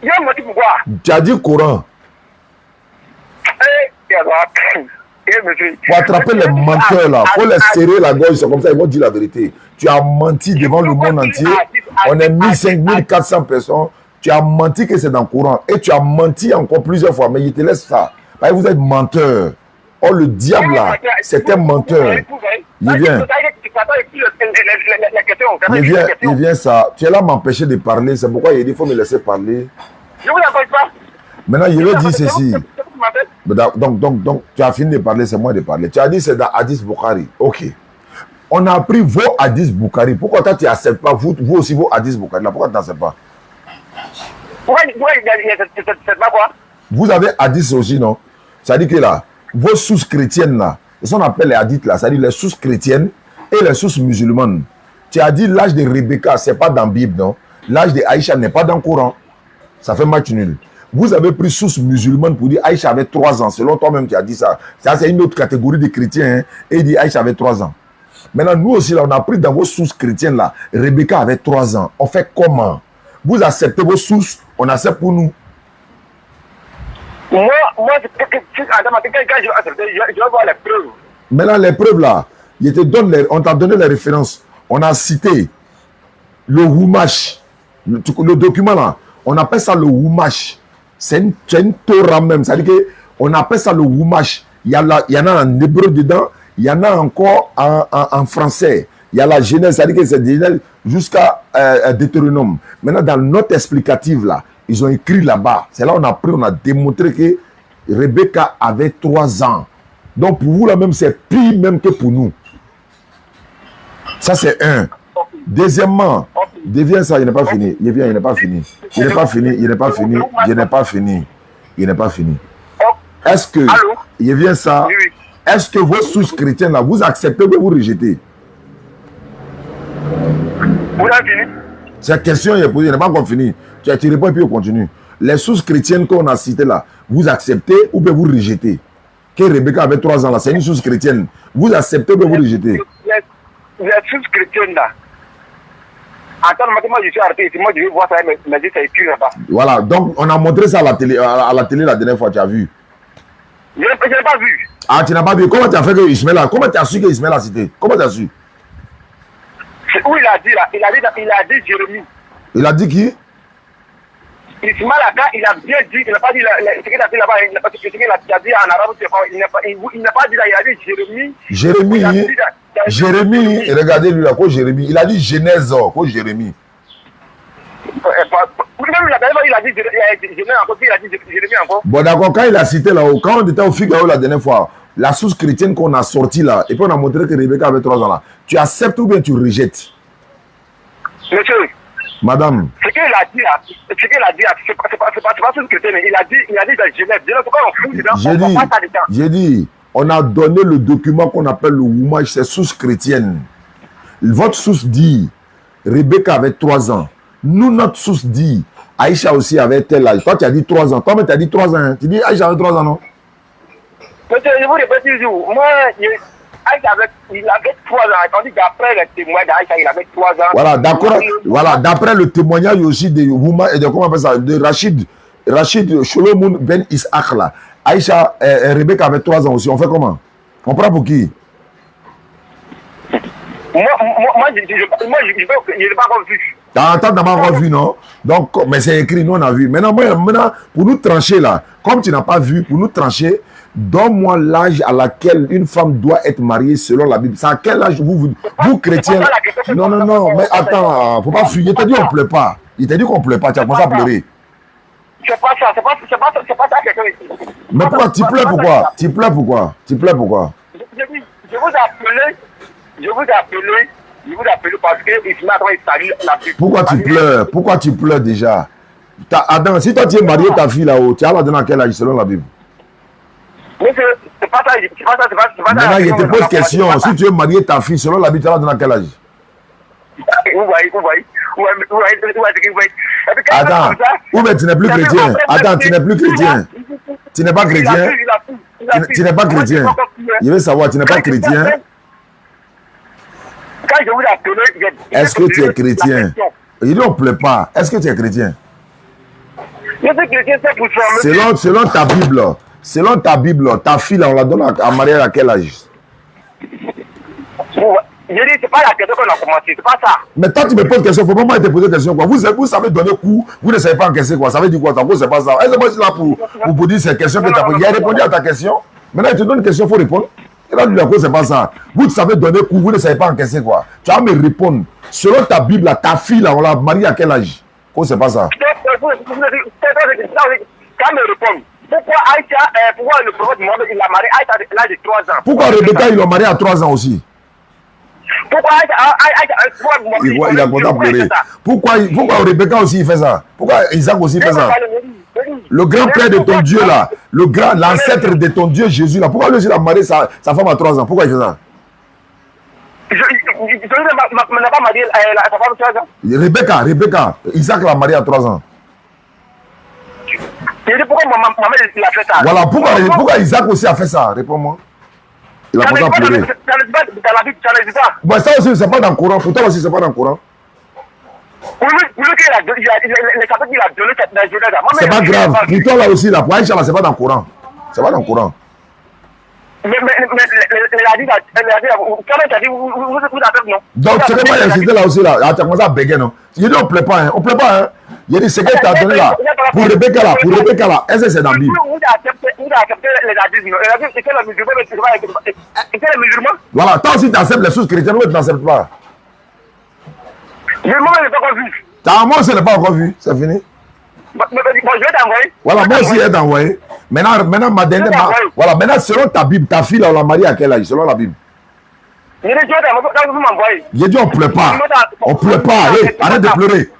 Il a menti pourquoi? Tu as dit Coran. Pour attraper les menteurs là, il faut les serrer la gorge, c'est comme ça, ils vont dire la vérité. Tu as menti devant le monde entier. On est 1400 personnes. Tu as menti que c'est dans le Coran. Et tu as menti encore plusieurs fois. Mais je te laisse ça. Parce que vous êtes menteur. Oh, le diable là, c'est un menteur. Il vient ça. Tu es là m'empêcher de parler. C'est pourquoi il dit qu'il faut me laisser parler. Je vous accompagne pas. Maintenant, je vais dire ceci. Donc, tu as fini de parler, c'est moi de parler. Tu as dit c'est dans Hadith Bukhari. Ok. On a pris vos Hadith Bukhari. Pourquoi toi, tu n'acceptes pas vous aussi vos Hadith Bukhari là? Pourquoi tu n'acceptes pas? C'est pas quoi? Vous avez Hadith aussi, non? Ça dit que là, vos sources chrétiennes là, ce qu'on appelle les hadiths là, ça dit les sources chrétiennes et les sources musulmanes. Tu as dit l'âge de Rebecca, c'est pas dans la Bible, non? L'âge de Aïcha n'est pas dans le Coran. Ça fait match nul. Vous avez pris source musulmane pour dire Aïcha avait 3 ans. Selon toi-même, tu as dit ça. Ça, c'est une autre catégorie de chrétiens. Hein, et il dit Aïcha avait 3 ans. Maintenant, nous aussi, là, on a pris dans vos sources chrétiennes là, Rebecca avait 3 ans. On fait comment? Vous acceptez vos sources, on accepte pour nous. Moi, quand je vais accepter, je vais voir les preuves. Maintenant, les preuves là, on t'a donné les références. On a cité le Wumash, le document là, on appelle ça le Wumash. C'est une Torah même. C'est-à-dire qu'on appelle ça le Wumash. Il y en a en hébreu dedans, il y en a encore en français. Il y a la Genèse, c'est-à-dire que c'est Genèse jusqu'à Deutéronome. Maintenant, dans notre explicative là, ils ont écrit là-bas. C'est là on a démontré que Rebecca avait 3 ans. Donc pour vous là même, c'est pire même que pour nous. Ça c'est un. Deuxièmement, deviens ça, il n'est pas fini. Il n'est pas fini. Il n'est pas fini. Il n'est pas fini. Il n'est pas fini. Il n'est pas fini. Est-ce que, il vient ça, est-ce que vos sources chrétiennes là, vous acceptez ou vous rejetez? Vous avez fini? Cette question est posée, il n'est pas encore fini. Tu réponds et puis on continue. Les sources chrétiennes qu'on a citées là, vous acceptez ou bien vous rejetez? Que Rebecca avait 3 ans là, c'est une source chrétienne. Vous acceptez ou bien vous rejetez? Les sources chrétiennes là. Attends, moi je suis arrêté ici, moi je vais voir ça, mais c'est écrit là-bas. Voilà, donc on a montré ça à la télé la dernière fois, tu as vu? Je n'ai pas vu. Ah, tu n'as pas vu? Comment tu as fait que Ismaël a? Comment tu as su que Ismaël a cité? Comment tu as su? C'est où il a dit là? Il a dit Jérémie. Il a dit qui? Ismaël Aka, il a bien dit, il n'a pas dit ce qu'il a dit là-bas, ce qu'il a dit en arabe, il n'a pas dit là, il a dit Jérémie. Jérémie, regardez lui là, quoi Jérémie? Il a dit Genèse, quoi Jérémie? Même la dernière fois, il a dit Jérémie encore. Bon, d'accord, quand il a cité là-haut, quand on était au Figaro la dernière fois, la source chrétienne qu'on a sortie là, et puis on a montré que Rebecca avait 3 ans là, tu acceptes ou bien tu rejettes? Monsieur, madame, ce qu'il a dit là, c'est pas source chrétienne, il a dit dans Genève, pourquoi on fout dedans? J'ai dit, on a donné le document qu'on appelle le Woumage, c'est source chrétienne. Votre source dit, Rebecca avait 3 ans. Nous, notre source dit, Aïcha aussi avait tel âge. Toi, tu as dit 3 ans. Toi, mais tu as dit 3 ans. Hein. Tu dis Aïcha avait 3 ans, non? Monsieur, je vous répète toujours. Moi, Aïcha il avait 3 ans. Tandis qu'après le témoignage d'Aïcha, il avait 3 ans. Voilà, d'accord. Voilà, d'après le témoignage aussi de Wouma et de comment on appelle ça, de Rachid Sholomoun Ben Ishaq là. Aïcha et Rebecca avait 3 ans aussi. On fait comment? On prend pour qui? Moi, je n'ai pas encore vu. T'as pas encore vu, non? Donc, mais c'est écrit, nous on a vu. Maintenant, pour nous trancher là, comme tu n'as pas vu, pour nous trancher, donne-moi l'âge à laquelle une femme doit être mariée selon la Bible. C'est à quel âge vous chrétiens? Non, mais attends, faut pas fuir. Il t'a dit qu'on ne pleure pas. Il t'a dit qu'on ne pleure pas, tu as commencé à pleurer. C'est pas ça, quelqu'un. Mais pourquoi? Tu pleures pourquoi? Tu pleures pourquoi? Je vous appelle parce que Ismaël il salue la Bible. Pourquoi tu pleures? Pourquoi tu pleures déjà? Adam, si toi tu es marié ta fille là-haut, tu as la donner à quel âge selon la Bible? Mais c'est pas ça, Maintenant, je te pose question. Si tu es marié ta fille selon la Bible, tu as la donner à quel âge? Vous voyez. Attends, ou bien tu n'es plus chrétien. Attends, tu n'es plus chrétien. Tu n'es pas chrétien. Tu n'es pas chrétien. Je veux savoir, tu n'es pas chrétien. Quand je vous appelle, est-ce que tu es chrétien? Il ne plaît pas. Est-ce que tu es chrétien? Je suis chrétien, c'est pour ça. Selon ta Bible, ta fille, on la donne à marier à quel âge? Je dis, c'est pas la question qu'on a commencé, c'est pas ça. Mais toi, tu me poses question, il ne faut pas te poser question. Quoi. Vous savez donner coup, vous ne savez pas encaisser quoi. Ça veut dire quoi? C'est pas ça. Est-ce que moi, je suis là pour dire ces questions que tu as posées? Il a répondu à ta question. Maintenant, il te donne une question, il faut répondre. Et là, du coup, c'est pas ça. Vous savez donner coup, vous ne savez pas encaisser quoi. Tu vas me répondre. Selon ta Bible, là, ta fille, là, on l'a mariée à quel âge? C'est pas ça. Quand me répondre. Pourquoi Aïcha, pourquoi le prophète Mohamed, il a marié Aïcha à l'âge de 3 ans? Pourquoi Rebecca, il l'a marié à 3 ans aussi? Pourquoi Aïcha, il a commencé à pleurer. Pourquoi Rebecca aussi il fait ça? Pourquoi Isaac aussi fait ça? Le grand-père de ton Dieu là, l'ancêtre de ton Dieu Jésus là, pourquoi lui il a marié sa femme à 3 ans? Pourquoi il fait ça? Je n'a pas marié sa femme à 3 ans. Rebecca, Isaac l'a marié à 3 ans. Je dis pourquoi maman il a fait ça? Voilà, pourquoi Isaac aussi a fait ça? Réponds-moi. Il a commencé à pleurer. Ça ne dit pas. Bon, ça aussi, c'est pas dans le Coran. Pour toi aussi, c'est pas dans le Coran. C'est pas grave. Pour toi là aussi, là, pour Aïcha, c'est pas dans le Coran. C'est pas dans le Coran. Mais elle a dit, vous avez non. Donc, tu ne peux pas insister là aussi, là. Tu as commencé à bégayer, non? Il dit, on ne plaît pas, hein. On ne plaît pas, hein. Il dit, ce que tu as donné là, pour Rebecca là, est-ce que c'est dans la Bible? Vous avez accepté les hadiths, non? C'est que les musulmans. Voilà, toi aussi tu acceptes les choses chrétiennes, ou tu n'acceptes pas? Mais moi, je n'ai pas encore vu. Moi aussi, je n'ai pas encore vu, c'est fini. Bon, je vais t'envoyer. Voilà, moi aussi, elle est envoyée. Maintenant, ma dernière. Voilà, maintenant, selon ta Bible, ta fille, là, on l'a mariée à quel âge? Selon la Bible. Je dis, on ne pleure pas. On ne pleure pas. Hey, arrête de pleurer.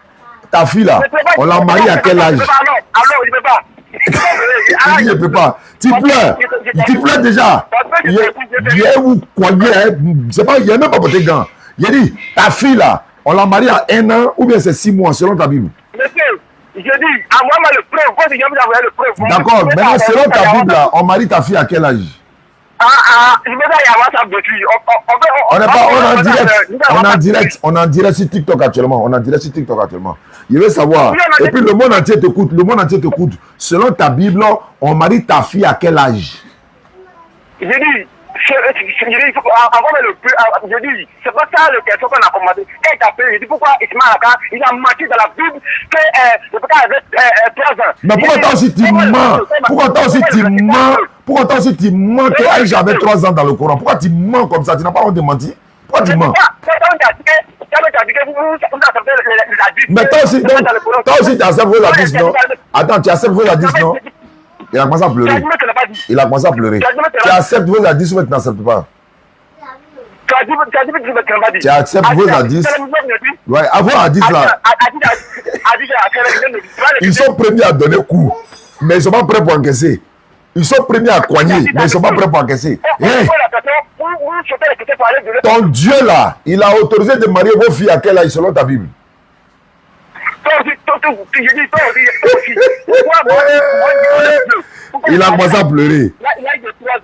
Ta fille, là, on l'a mariée à quel âge? Alors, je ne peux pas. Il ne peut pas. Tu pleures déjà. Vous croyez, c'est pas, il n'y a même pas pour tes gants. Il dit, ta fille, là, on l'a mariée à 1 an ou bien c'est 6 mois, selon ta Bible. Monsieur, je dis, envoie-moi le preuve. Moi, j'ai jamais envoyé le preuve. D'accord, maintenant, selon ta Bible, là, on marie ta fille à quel âge? Je vais y avoir ça depuis. On est en direct sur TikTok actuellement. Je veux savoir. Et puis le monde entier t'écoute. Selon ta Bible, on marie ta fille à quel âge? J'ai dit, Je dis, c'est pas ça le question qu'on a commencé. Quand il t'a appelé, je dis pourquoi Ismaël Aka, il a menti dans la Bible que le papa avait 3 ans. Mais pourquoi toi aussi tu mens? Pourquoi toi aussi tu mens? Pourquoi toi aussi tu mens que Aïcha avait 3 ans dans le Coran? Pourquoi tu mens comme ça? Tu n'as pas honte de mentir? Pourquoi tu mens? Mais toi aussi tu acceptes vos hadiths, non? Attends, tu acceptes vos hadiths, non? Il a commencé à pleurer. Il a commencé à pleurer. Tu acceptes vos hadiths ou tu n'acceptes pas? Tu acceptes vos hadiths? Ouais, à vos hadiths là. Ils sont premiers à donner coup, mais ils ne sont pas prêts pour encaisser. Ils sont premiers à coigner, mais ils ne sont pas prêts pour encaisser. Hey, ton Dieu là, il a autorisé de marier vos filles à quel âge selon ta Bible? Il a commencé à pleurer.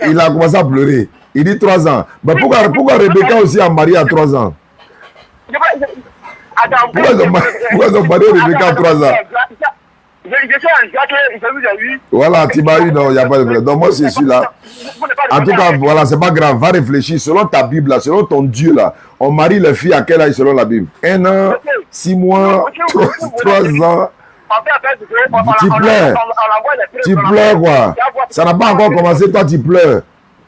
Il a commencé à pleurer. Il dit 3 ans. Mais pourquoi Rebecca aussi a marié à 3 ans? Pourquoi ils ont marié Rebecca à 3 ans? Voilà, tu m'as eu, non, il n'y a pas de problème. Donc moi, je suis là. En tout cas, voilà, c'est pas grave. Va réfléchir. Selon ta Bible, là, selon ton Dieu, là, on marie les filles à quel âge selon la Bible? 1 an, 6 mois, 3 ans. Tu pleures. Tu pleures, quoi. Ça n'a pas encore commencé, toi, tu pleures.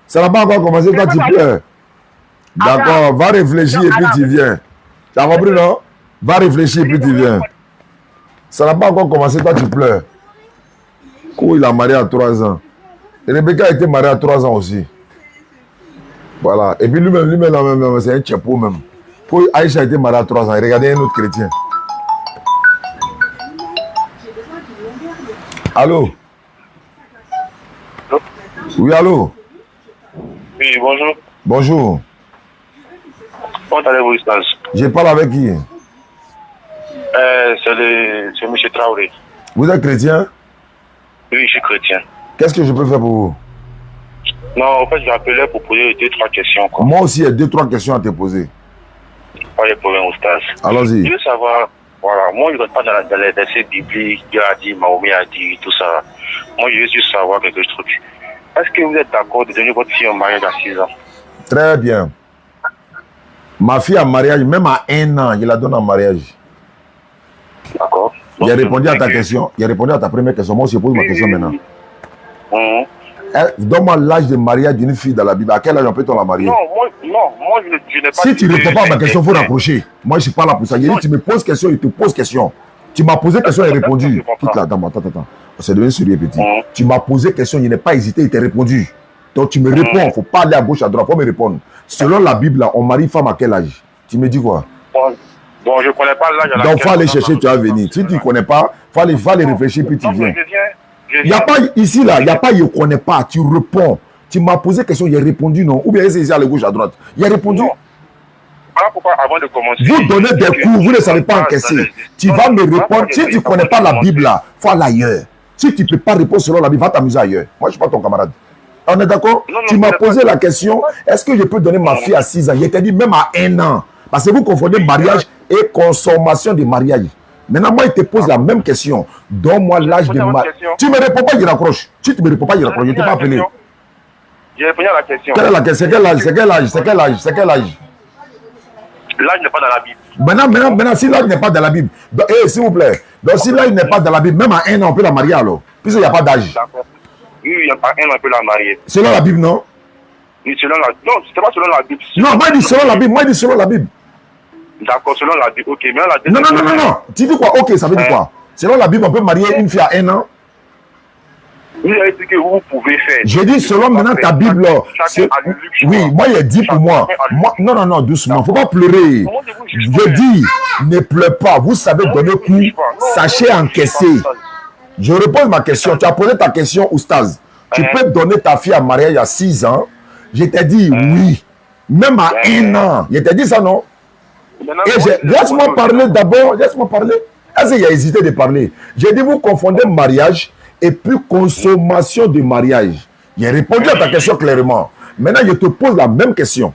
Ça n'a pas encore commencé, toi, tu pleures. D'accord, va réfléchir et puis tu viens. Tu as compris, non? Va réfléchir et puis tu viens. Ça n'a pas encore commencé, toi tu pleures. Oh, il a marié à 3 ans. Et Rebecca a été mariée à 3 ans aussi. Voilà. Et puis lui-même, c'est un tchepo même. Pour Aïcha a été mariée à 3 ans. Et regardez un autre chrétien. Allô? Oui, allô? Oui, bonjour. Bonjour. Comment allez-vous, Ustaz? Je parle avec qui? C'est M. Traoré. Vous êtes chrétien? Oui, je suis chrétien. Qu'est-ce que je peux faire pour vous? Non, en fait, j'appelais pour poser 2-3 questions. Quoi. Moi aussi, il y a 2-3 questions à te poser. Pas de problème, Ustaz. Allons-y. Je veux savoir, voilà, moi, je ne rentre pas dans les versets bibliques, Dieu a dit, Mahomet a dit, tout ça. Moi, je veux juste savoir quelque chose. Est-ce que vous êtes d'accord de donner votre fille en mariage à 6 ans? Très bien. Ma fille en mariage, même à 1 an, je la donne en mariage. D'accord. Il a répondu à ta question. Il a répondu à ta première question. Moi, je pose ma question maintenant. Donne-moi l'âge de mariage d'une fille dans la Bible. À quel âge on peut-on la marier? Non, moi je n'ai pas. Si tu ne réponds pas à ma question, il faut rapprocher. Moi, je ne suis pas là pour ça. Il dit, tu me poses question, il te pose question. Tu m'as posé question, il a répondu. Attends. C'est devenu sérieux, petit. Tu m'as posé question, il n'a pas hésité, il t'a répondu. Donc, tu me réponds. Il ne faut pas aller à gauche, à droite. Il faut me répondre. Selon la Bible, là, on marie femme à quel âge? Tu me dis quoi? Bon, je ne connais pas l'âge. Donc, il faut aller chercher, tu vas venir. Si tu ne connais pas, il faut aller réfléchir, puis tu viens. Il n'y a pas, ici, là, il n'y a pas, je ne connais pas. Tu réponds. Tu m'as posé question, il a répondu non. Ou bien, c'est ici à la gauche, à droite. Il a répondu. Voilà pourquoi, avant de commencer. Vous donnez des cours, vous ne savez pas encaisser. Tu vas me répondre. Si tu ne connais pas la Bible, là, il faut aller ailleurs. Si tu ne peux pas répondre selon la Bible, va t'amuser ailleurs. Moi, je ne suis pas ton camarade. On est d'accord? Tu m'as posé la question, est-ce que je peux donner ma fille à 6 ans? Je t'ai dit même à 1 an. Parce que vous confondez mariage et consommation de mariage. Maintenant, moi, il te pose la même question. Donne-moi l'âge de mariage. Tu ne me réponds pas, il raccroche. Si tu ne me réponds pas, il raccroche. Je ne t'ai pas appelé. J'ai répondu à la question. Quelle est la question? C'est quel âge? L'âge n'est pas dans la Bible. Maintenant, si l'âge n'est pas dans la Bible, s'il vous plaît, donc si l'âge n'est pas dans la Bible, même à 1 an, on peut la marier alors. Puisqu'il n'y a pas d'âge. D'accord. Oui, il n'y a pas 1 an, on peut la marier. Selon la Bible, non? Oui, selon la... Non, c'est pas selon la Bible. Non, moi, je dis selon la Bible. D'accord, selon la Bible. Ok, mais la Non. Tu dis quoi? Ok, ça veut dire quoi? Selon la Bible, on peut marier une fille à 1 an. Oui, il a dit que vous pouvez faire. J'ai dit selon maintenant ta Bible. Oui, moi, il a dit pour moi. Non, doucement. Il ne faut pas pleurer. Je dis, ne pleure pas. Vous savez donner coup. Sachez encaisser. Je repose ma question. Tu as posé ta question, Oustaz. Tu peux donner ta fille à mariage à 6 ans. Je t'ai dit oui. Même à 1 an. Je t'ai dit ça, non? Laisse-moi parler d'abord. Laisse-moi parler. Est-ce qu'il a hésité de parler? J'ai dit, vous confondez mariage et puis consommation de mariage. J'ai répondu à ta question clairement. Maintenant, je te pose la même question.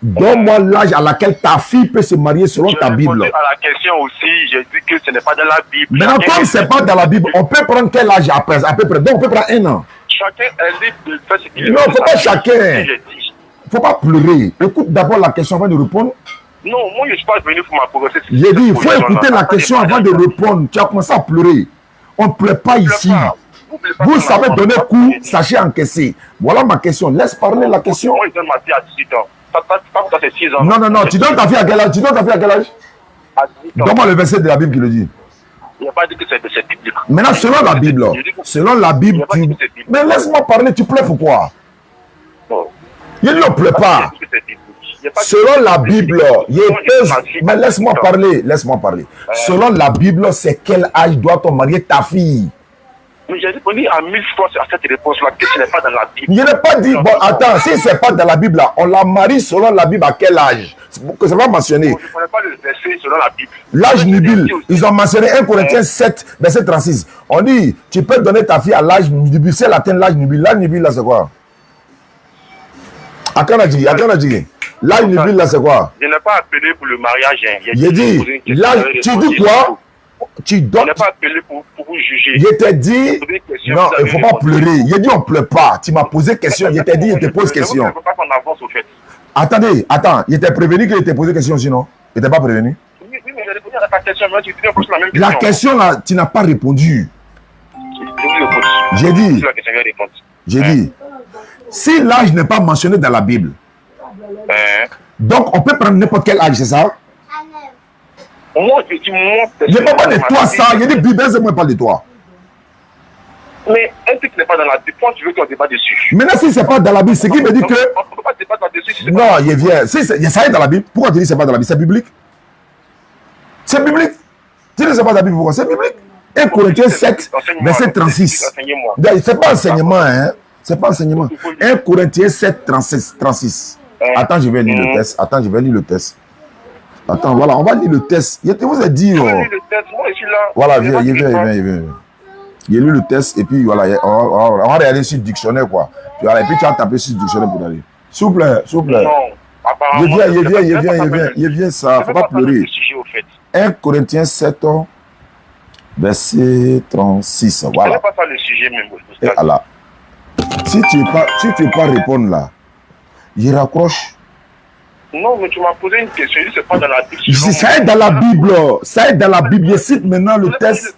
Donne-moi l'âge à laquelle ta fille peut se marier selon ta Bible. À la question aussi, j'ai dit que ce n'est pas dans la Bible. Maintenant, comme ce n'est pas dans la Bible, on peut prendre quel âge après, à peu près? Donc, on peut prendre 1 an. Chacun est libre de faire ce qu'il veut. Non, il ne faut pas chacun. faut pas pleurer. Écoute d'abord la question avant de répondre. Non, moi, je ne suis pas venu pour ma progresser. J'ai dit, il faut écouter la question avant de répondre. Tu as commencé à pleurer. On ne pleure pas ici. Vous savez donner coup, sachez encaisser. Voilà ma question. Laisse parler la question. Moi, je donne ma fille à 18 ans. Ça, c'est 6 ans. Non, non, non. Tu donnes ta fille à quel âge? Tu donnes ta fille à quel âge? À 18 ans. Donne-moi le verset de la Bible qui le dit. Il n'y a pas dit que c'est biblique. Maintenant, selon la Bible, mais laisse-moi parler, tu pleures pourquoi? Il ne pleure pas. Selon la Bible, mais laisse-moi parler, laisse-moi parler. Selon la Bible, c'est quel âge doit-on marier ta fille? Mais j'ai répondu à 1000 fois à cette réponse-là que ce n'est pas dans la Bible. Je n'ai pas dit, bon, attends, si ce n'est pas dans la Bible, là, on la marie selon la Bible à quel âge? Que ça va mentionner. Je ne connais pas le verset selon la Bible. L'âge nubile, ils ont mentionné 1 Corinthiens 7, verset 36. On dit, tu peux donner ta fille à l'âge nubile, c'est l'atteindre l'âge nubile. L'âge nubile, là, c'est quoi? À quand on a dit? L'âge nubile, là, c'est quoi? Je n'ai pas appelé pour le mariage. J'ai dit, l'âge, tu dis quoi? Tu donnes. Je n'ai pas appelé pour vous juger. Je t'ai dit, non, il ne faut pas pleurer. Il a dit, on ne pleure pas. Tu m'as posé question. Je t'ai dit, je te pose question. Je ne veux pas qu'on avance au fait. Attendez, attends. Il était prévenu qu'il t'ait posé question sinon? Il n'était pas prévenu? Oui, mais j'ai répondu à ta question. Mais tu poses la même question. La question là, tu n'as pas répondu. J'ai dit, si l'âge n'est pas mentionné dans la Bible, donc on peut prendre n'importe quel âge, c'est ça? Moi, je dis moi. Je ne parle pas de toi, ça. Je dis Bible, c'est moi qui parle de toi. Mais un truc n'est pas dans la Bible. Pourquoi tu veux qu'on débat dessus? Maintenant, si ce n'est pas dans la Bible, c'est qui me dit que. On ne peut pas débattre là-dessus. Non, il vient. Si ça est dans la Bible, pourquoi tu dis que ce n'est pas dans la Bible? C'est biblique. C'est biblique. Tu dis que ce n'est pas dans la Bible, pourquoi? C'est biblique. 1 Corinthiens 7, verset 36. Ce n'est pas enseignement, hein. C'est pas enseignement. 1 Corinthiens 7, 36. Attends, je vais lire le test. Attends, je vais lire le test. Attends, voilà, on va lire le test. Je vous ai dit. Voilà, viens. J'ai lu le test et puis voilà, on va regarder sur le dictionnaire, quoi. Puis, voilà, et puis tu vas taper sur le dictionnaire pour aller. S'il vous plaît, s'il vous plaît. Il vient, ça. Il ne faut pas pleurer. 1 Corinthiens 7, verset 36. Voilà. Je ne pas faire le sujet même. Et voilà. Si tu ne veux pas répondre là, je raccroche. Non, mais tu m'as posé une question. C'est pas dans la Bible. Ça est dans la Bible. Ça est dans la Bible. Je cite maintenant le test.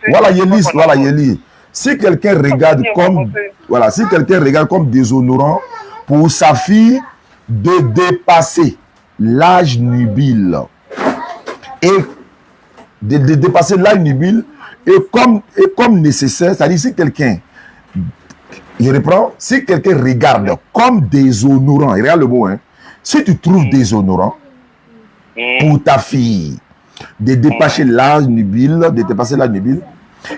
Voilà, je lis. Si quelqu'un regarde comme. Voilà, si quelqu'un regarde comme déshonorant pour sa fille de dépasser l'âge nubile et de dépasser l'âge nubile et comme nécessaire, c'est-à-dire si quelqu'un. Je reprends. Si quelqu'un regarde comme déshonorant, regarde le mot, hein. Si tu trouves déshonorant pour ta fille de dépasser l'âge nubile,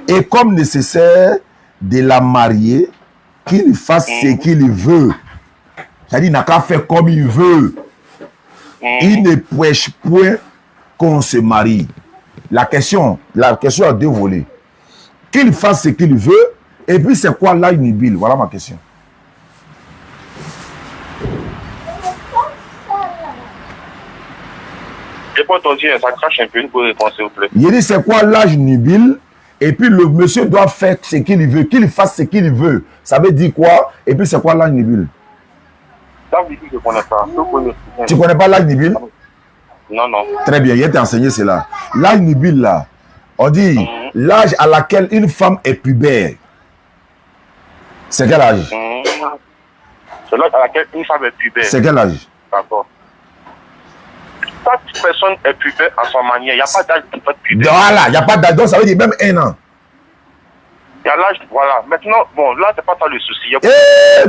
et comme nécessaire de la marier, qu'il fasse ce qu'il veut. C'est-à-dire, il n'a qu'à faire comme il veut. Il ne prêche point qu'on se marie. La question a deux volets. Qu'il fasse ce qu'il veut, et puis c'est quoi l'âge nubile? Voilà ma question. Ça crache un peu, une bonne réponse, s'il vous plaît. Il dit c'est quoi l'âge nubile? Et puis le monsieur doit faire ce qu'il veut, qu'il fasse ce qu'il veut. Ça veut dire quoi? Et puis c'est quoi l'âge nubile? L'âge nubile, je ne connais pas. Tu ne connais pas l'âge nubile? Non, non. Très bien, il t'a enseigné cela. L'âge nubile là, on dit l'âge à laquelle une femme est pubère. C'est quel âge? C'est l'âge à laquelle une femme est pubère. C'est quel âge? D'accord. Chaque personne est pubère à son manière. Il n'y a pas d'âge pour être pubère. Voilà, il n'y a pas d'âge. Donc ça veut dire même 1 an. Il y a l'âge, voilà. Maintenant, bon, là, c'est pas ça le souci.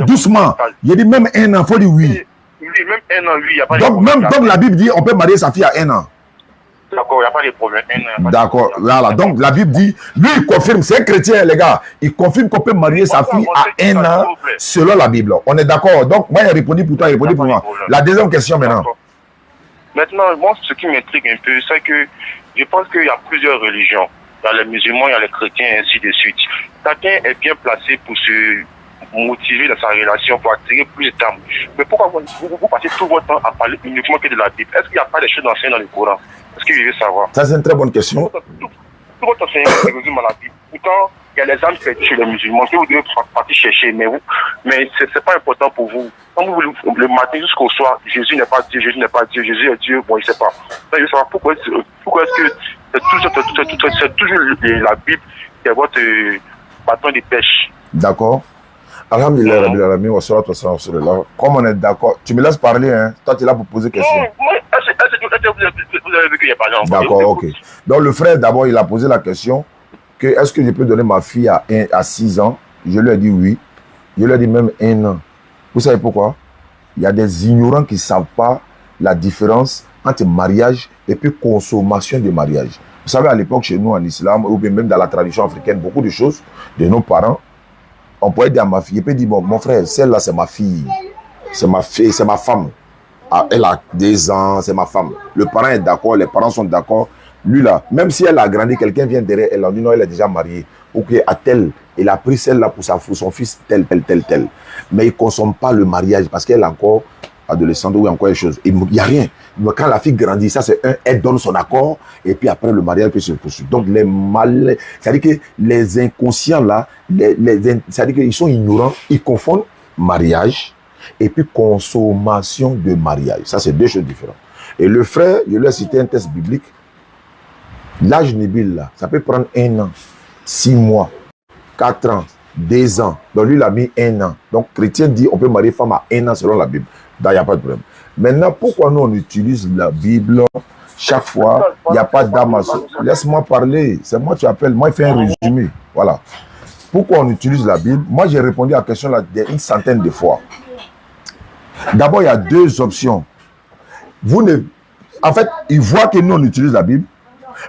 Doucement. Il dit même 1 an, il faut dire oui. Oui, même 1 an, oui. Il n'y a pas donc la Bible dit on peut marier sa fille à 1 an. D'accord, il n'y a pas de problème. D'accord, voilà. Donc la Bible dit, lui il confirme, c'est un chrétien les gars, il confirme qu'on peut marier sa fille à 1 an selon la Bible. On est d'accord. Donc moi j'ai répondu pour toi, il a répondu pour moi. La deuxième question maintenant. Maintenant, moi ce qui m'intrigue un peu, c'est que je pense qu'il y a plusieurs religions. Il y a les musulmans, il y a les chrétiens et ainsi de suite. Chacun est bien placé pour se motiver dans sa relation, pour attirer plus d'âmes. Mais pourquoi vous passez tout votre temps à parler uniquement que de la Bible? Est-ce qu'il n'y a pas des choses anciennes dans le Coran? Est-ce que vous voulez savoir? Ça, c'est une très bonne question. Tout votre enseignement se résume à la Bible. Pourtant, il y a les âmes perdues chez les musulmans que vous devez partir chercher, mais c'est pas important pour vous. Quand vous le matin jusqu'au soir, Jésus n'est pas Dieu, Jésus n'est pas Dieu, Jésus est Dieu, bon, il ne sait pas. Donc, je veux savoir pourquoi est-ce que c'est toujours la Bible qui est votre bâton de pêche. D'accord. Alhamdulillah, Rabbil Alamin, wa salatu wa salam wa sallam. Comme on est d'accord, tu me laisses parler, hein? Toi, tu es là pour poser question. Non, moi, vous avez vu qu'il y a parlé en d'accord, ok. Donc, le frère, d'abord, il a posé la question que est-ce que je peux donner ma fille à 6 ans? Je lui ai dit oui. Je lui ai dit même 1 an. Vous savez pourquoi? Il y a des ignorants qui ne savent pas la différence entre mariage et puis consommation de mariage. Vous savez, à l'époque, chez nous, en islam, ou bien même dans la tradition africaine, beaucoup de choses de nos parents, on pourrait dire à ma fille, et puis dire, bon, mon frère, celle-là, c'est ma fille. C'est ma fille, c'est ma femme. Elle a 2 ans, c'est ma femme. Le parent est d'accord, les parents sont d'accord. Lui, là, même si elle a grandi, quelqu'un vient derrière elle, on dit non, elle est déjà mariée. Ou à tel, il a pris celle-là pour son fils, tel. Mais il ne consomme pas le mariage parce qu'elle est encore adolescente ou encore quelque chose. Il n'y a rien. Mais quand la fille grandit, ça c'est elle donne son accord et puis après le mariage peut se poursuivre. Donc les mal, c'est-à-dire que les inconscients là, c'est-à-dire qu'ils sont ignorants, ils confondent mariage et puis consommation de mariage. Ça c'est 2 choses différentes. Et le frère, je lui ai cité un texte biblique. L'âge nébile là, ça peut prendre 1 an, 6 mois, 4 ans, 2 ans. Donc lui il a mis 1 an. Donc chrétien dit on peut marier femme à 1 an selon la Bible. Donc il n'y a pas de problème. Maintenant, pourquoi nous on utilise la Bible chaque fois? Il n'y a pas d'âme à sauver. Laisse-moi parler. C'est moi qui appelle. Moi, il fait un résumé. Voilà. Pourquoi on utilise la Bible? Moi, j'ai répondu à la question là 100 de fois. D'abord, il y a 2 options. En fait, il voit que nous on utilise la Bible.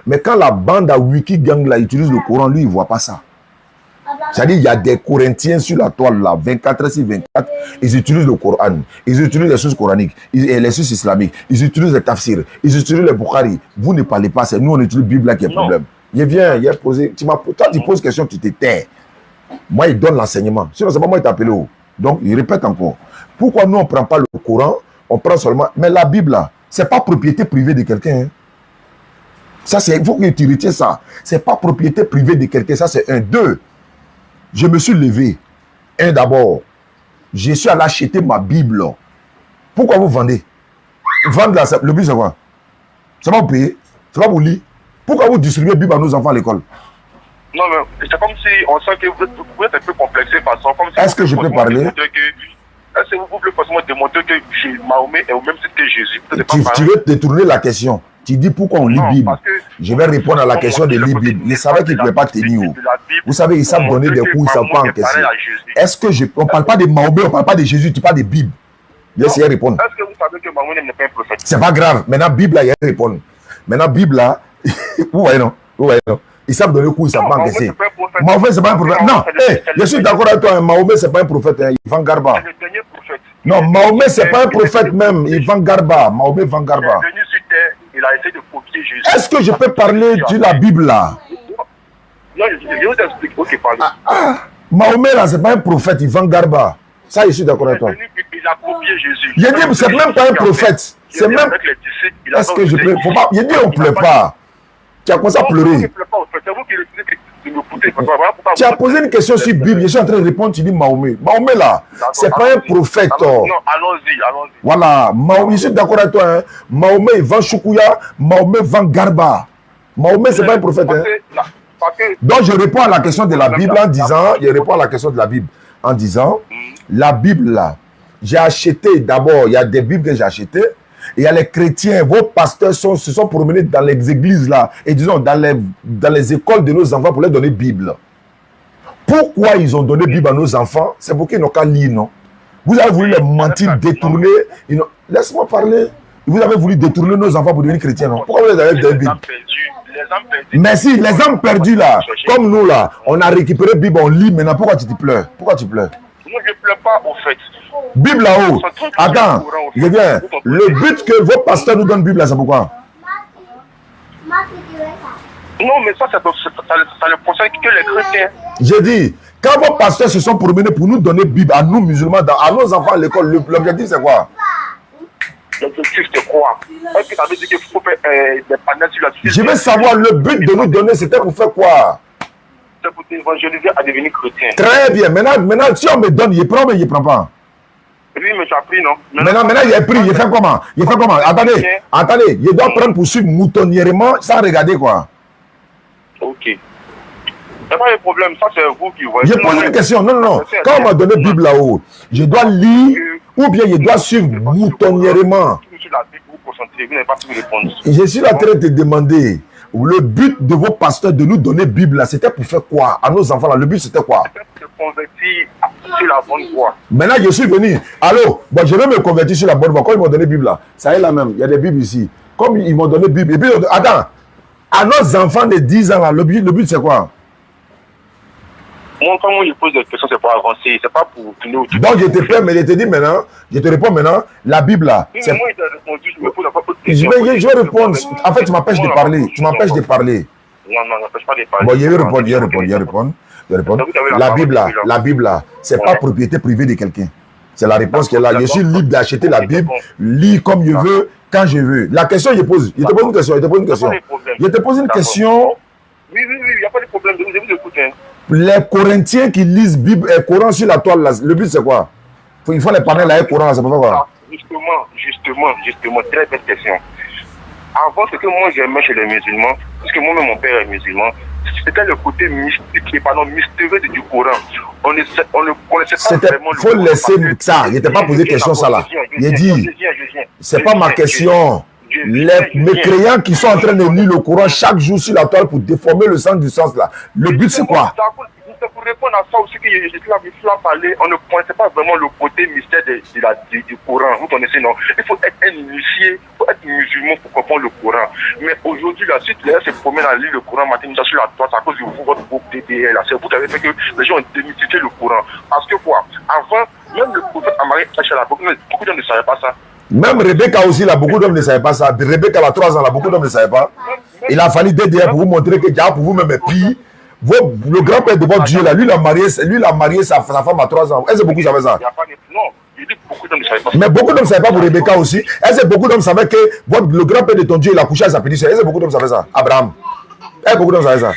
Mais quand la bande à Wikigang là utilise le Coran, lui, il ne voit pas ça. C'est-à-dire, il y a des Corinthiens sur la toile là, 24/24, ils utilisent le Coran, ils utilisent les sources coraniques, les sources islamiques, ils utilisent les tafsirs, ils utilisent les Bukhari. Vous ne parlez pas, c'est nous, on utilise la Bible là qui est le problème. Il vient, il a posé, toi tu poses question, tu te tais. Moi, il donne l'enseignement. Sinon, c'est pas moi qui t'appelle. Donc, il répète encore. Pourquoi nous, on ne prend pas le Coran, on prend seulement. Mais la Bible là, ce n'est pas propriété privée de quelqu'un. Hein. Ça, il faut que tu retiens ça. Ce n'est pas propriété privée de quelqu'un, ça c'est 1. 2. Je me suis levé. 1 d'abord. Je suis allé acheter ma Bible. Pourquoi vous vendez? Vendre le but, c'est quoi? Ça va vous payer? Ça va vous lire? Pourquoi vous distribuez la Bible à nos enfants à l'école? Non, mais c'est comme si on sent que vous êtes un peu complexé par ça. Est-ce que je peux parler? Est-ce que vous pouvez forcément démontrer que Mahomet est au même titre que Jésus? Tu veux détourner la question. Tu dis pourquoi on lit la Bible. Je vais répondre à la question de lire Bible. Ils savaient qu'ils ne pouvaient pas tenir. Vous savez, ils savent donner des coups, ils ne savent pas encaisser. Est-ce que on ne parle pas de Mahomet, on ne parle pas de Jésus, tu parles de Bible. Laissez répondre. Est-ce que vous savez que Mahomet n'est pas un prophète? C'est pas grave. Maintenant, Bible, là, il y a répondre. Maintenant, Bible, là, vous voyez, non? Vous voyez, non? Ils savent donner le coup, ils ne savent pas encaisser. Mahomet, ce n'est pas un prophète. Non, je suis d'accord avec toi. Mahomet, ce n'est pas un prophète. Il vend Garba. C'est le dernier prophète. Non, Mahomet, ce n'est pas un prophète même. Il vend Garba. Mahomet vend Garba. Il est venu sur terre, il a essayé de copier Jésus. Est-ce que je peux parler de la Bible là? Non, je vous explique. Ok, parlez. Mahomet là, ce n'est pas un prophète. Il vend Garba. Ça, je suis d'accord avec toi. Il a copié Jésus. Il dit, c'est même pas un prophète. C'est même. Est-ce que je peux. Faut pas. Il dit, on ne pleure pas. Tu as commencé à pleurer. Tu as posé une question sur Bible, je suis en train de répondre, tu dis Mahomet. Mahomet là, c'est pas un prophète. Non, allons-y. Voilà, Mahomet, je suis d'accord avec toi. Hein. Mahomet il vend Choukouya, Mahomet vend Garba. Mahomet, c'est pas un prophète. Hein. Donc je réponds à la question de la Bible en disant, la Bible là, j'ai acheté d'abord, il y a des Bibles que j'ai achetées. Il y a les chrétiens, vos pasteurs se sont promenés dans les églises là, et disons dans les écoles de nos enfants pour leur donner Bible. Pourquoi ils ont donné Bible à nos enfants? C'est pour qu'ils n'ont qu'à lire, non? Vous avez voulu les mentir, détourner. Laisse-moi parler. Vous avez voulu détourner nos enfants pour devenir chrétiens, non? Pourquoi vous les avez donné Bible? Mais si, les âmes perdues là, comme nous là, on a récupéré Bible, on lit maintenant. Pourquoi tu te pleures? Pourquoi tu pleures? Non, je ne pleure pas au fait. Bible là-haut. Attends, je viens. Le but que vos pasteurs nous donnent Bible là, c'est pourquoi? Non, mais ça ne concerne que les chrétiens. J'ai dit, quand vos pasteurs se sont promenés pour nous donner Bible à nous musulmans, à nos enfants à l'école, l'objectif c'est quoi? L'objectif c'est quoi? Est-ce que ça veut dire qu'il faut faire des panels sur la société? Je veux savoir le but de nous donner, c'était pour faire quoi? C'est pour t'évangéliser à devenir chrétien. Très bien. Maintenant, si on me donne, il prend, mais il ne prend pas. Oui, mais tu as pris, non? Maintenant, il a pris, il fait comment? Attendez, il doit prendre pour suivre moutonnièrement sans regarder quoi. Ok. Il n'y a pas de problème, ça c'est vous qui voyez. Je pose une question, non. Quand on m'a donné la Bible là-haut, je dois lire ou bien je dois suivre moutonnièrement. Je suis en train de te demander, le but de vos pasteurs de nous donner la Bible là, c'était pour faire quoi? À nos enfants là, le but c'était quoi? Convertir sur la bonne voie. Maintenant, je suis venu. Allô, bon, je vais me convertir sur la bonne voie. Quand ils m'ont donné la Bible là, ça est là même. Il y a des Bibles ici. Comme ils m'ont donné la Bible. Et puis, attends, à nos enfants de 10 ans là, le but c'est quoi? Moi, quand je pose des questions, c'est pour avancer. C'est pas pour nous. Donc, je te fais, mais je te dis maintenant, je te réponds maintenant, la Bible là. Oui, moi, il t'a répondu, je me pose pas de questions. Je vais répondre. En fait, tu m'empêches de parler. Tu m'empêches de parler. Non, n'empêche pas de parler. Bon, je vais répondre. La Bible là, c'est pas propriété privée de quelqu'un. C'est la réponse qu'elle a. Je suis libre d'acheter la Bible, lire comme je veux, quand je veux. La question, je te pose une question. Je te pose une question. Oui, il n'y a pas de problème. Je vous écoute. Les Corinthiens qui lisent Bible et Coran sur la toile, là, le but c'est quoi? Il faut les parler là et Coran, c'est pas quoi? Justement, très belle question. Avant, ce que moi j'aimais chez les musulmans, parce que moi-même mon père est musulman, c'était le côté mystique et mystérieux du Coran. On ne connaissait pas vraiment le Coran. Il faut laisser ça. Il n'était pas posé question ça là. Il dit, c'est pas ma question. Les mécréants qui sont en train de lire le Coran chaque jour sur la toile pour déformer le sens du sens là. Le but c'est quoi? Pour répondre à ça aussi que je parlé, on ne connaissait pas vraiment le côté mystère du Coran. Vous connaissez, non? Il faut être un initié, il faut être musulman pour comprendre le Coran. Mais aujourd'hui, la suite, les gens se promènent à lire le Coran matin, sur la toile, à cause de vous, votre groupe DDL. C'est vous qui avez fait que les gens ont démystifié le Coran. Parce que quoi? Avant, même le prophète Amari, beaucoup de gens ne savaient pas ça. Même Rebecca aussi, là, beaucoup d'hommes ne savaient pas ça. Rebecca, a 3 ans, là, beaucoup d'hommes ne savaient pas. Il a fallu DDL pour vous montrer que Dieu pour vous-même est pire. Le grand-père de votre Dieu, là, lui, il a marié sa femme à 3 ans. Est-ce que beaucoup savaient ça? Non, il dit beaucoup d'hommes ne savaient pas ça. Mais beaucoup d'hommes ne savaient pas pour Rebecca aussi. Est-ce que beaucoup d'hommes savaient que le grand-père de ton Dieu, il a couché à sa petite soeur? Est-ce que beaucoup d'hommes savaient ça? Abraham. Est-ce que beaucoup d'hommes savaient ça?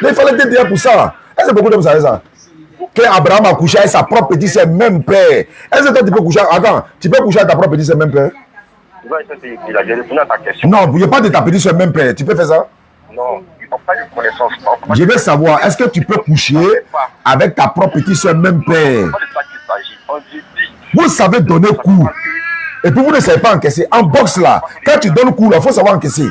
Mais il fallait DDL pour ça. Est-ce que beaucoup d'hommes savaient ça? Que Abraham a couché avec sa propre petite soeur, même père. Est-ce que toi, tu peux coucher? Attends, tu peux coucher avec ta propre petite soeur, même père? Non, il n'y a pas de ta petite soeur, même père. Tu peux faire ça? Non, ils n'ont pas de connaissance. Je veux savoir, est-ce que tu peux coucher avec ta propre petite soeur, même père? Vous savez donner coup. Et puis vous ne savez pas encaisser. En boxe là, quand tu donnes coup, il faut savoir encaisser.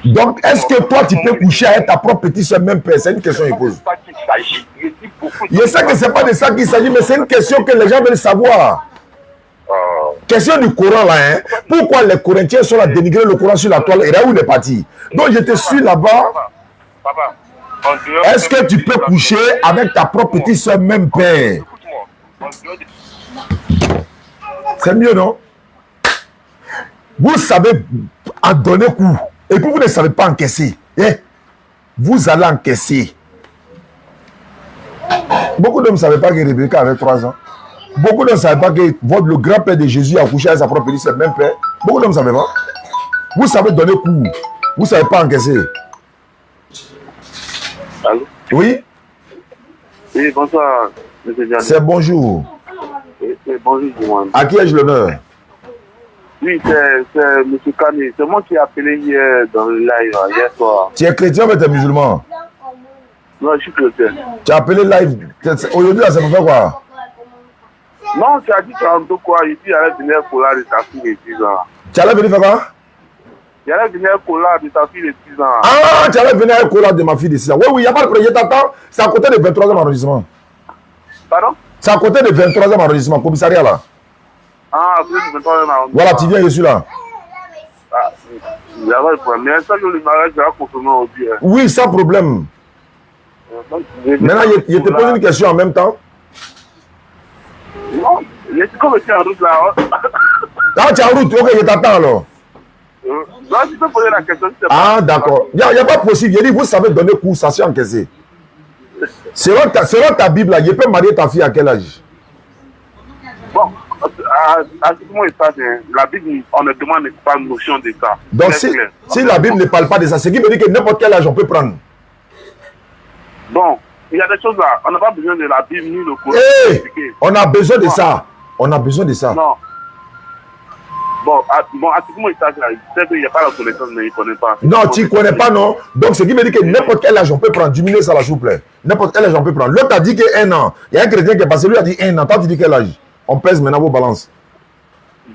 Donc, est-ce que toi, tu peux coucher avec ta propre petite soeur, même père? C'est une question qu'il pose. Je sais que ce n'est pas de ça qu'il s'agit, mais c'est une question que les gens veulent savoir. Question du Coran là, hein. Pourquoi les Corinthiens sont là dénigrer le Coran sur la toile et là où il est parti? Donc je te suis là-bas. Est-ce que tu peux coucher avec ta propre petite soeur, même père? C'est mieux, non? Vous savez en donner coup et puis vous ne savez pas encaisser. Eh? Vous allez encaisser. Beaucoup d'hommes ne savaient pas que Rebecca avait 3 ans. Beaucoup d'hommes ne savaient pas que le grand-père de Jésus a couché avec sa propre petite soeur, même père. Beaucoup d'hommes ne savaient pas. Vous savez donner coup. Vous ne savez pas encaisser. Allô? Oui? Oui, bonsoir, M. Diané. C'est bonjour. Oui, c'est bonjour, moi. À qui ai-je l'honneur? Oui, c'est M. Kane. C'est moi qui ai appelé hier dans le live, hier soir. Tu es chrétien mais tu es musulman? Non, je suis chrétien. Tu as appelé live. Aujourd'hui, là, c'est pour faire quoi? Non, tu as dit tantôt quoi? Il dit qu'il allait venir pour la de sa fille de 6 ans. Tu allais venir faire quoi? Il allait venir pour la de sa fille de 6 ans. Ah, tu allais venir avec Cola de ma fille de 6 ans. Oui, il n'y a pas de problème. Je t'attends. C'est à côté de 23e arrondissement. Pardon? C'est à côté de 23e arrondissement, commissariat là. Ah, c'est le 23e arrondissement. Voilà, tu viens, je suis là. Ah, il y a pas de problème. Mais ça, le mariage sera consommé aujourd'hui. Oui, sans problème. Maintenant, je te pose une question en même temps. Non, je suis comme en route là. Ah, tu es en route, ok, je t'attends alors. Non, tu peux poser la question. Ah, d'accord. Il n'y a pas possible. Il dit, vous savez donner coup, ça c'est encaissé. Selon ta Bible, là, je peux marier ta fille à quel âge? Bon, à ce moment, la Bible, on ne demande pas notion de ça. Donc, si la Bible ne parle pas de ça, ce qui veut dire que n'importe quel âge on peut prendre. Bon, il y a des choses là, on n'a pas besoin de la Bible ni le Coran. On a besoin de ça. On a besoin de ça. Non. Bon, à ce moment, il sait qu'il n'y a pas la connaissance, mais il ne connaît pas. Non, tu ne connais pas, non. Donc, ce qui me dit que n'importe quel âge, on peut prendre. Diminuer ça, là, s'il vous plaît. N'importe quel âge, on peut prendre. L'autre a dit que 1 an. Il y a un chrétien qui est passé, lui a dit 1 an. Toi, tu dis quel âge? On pèse maintenant vos balances.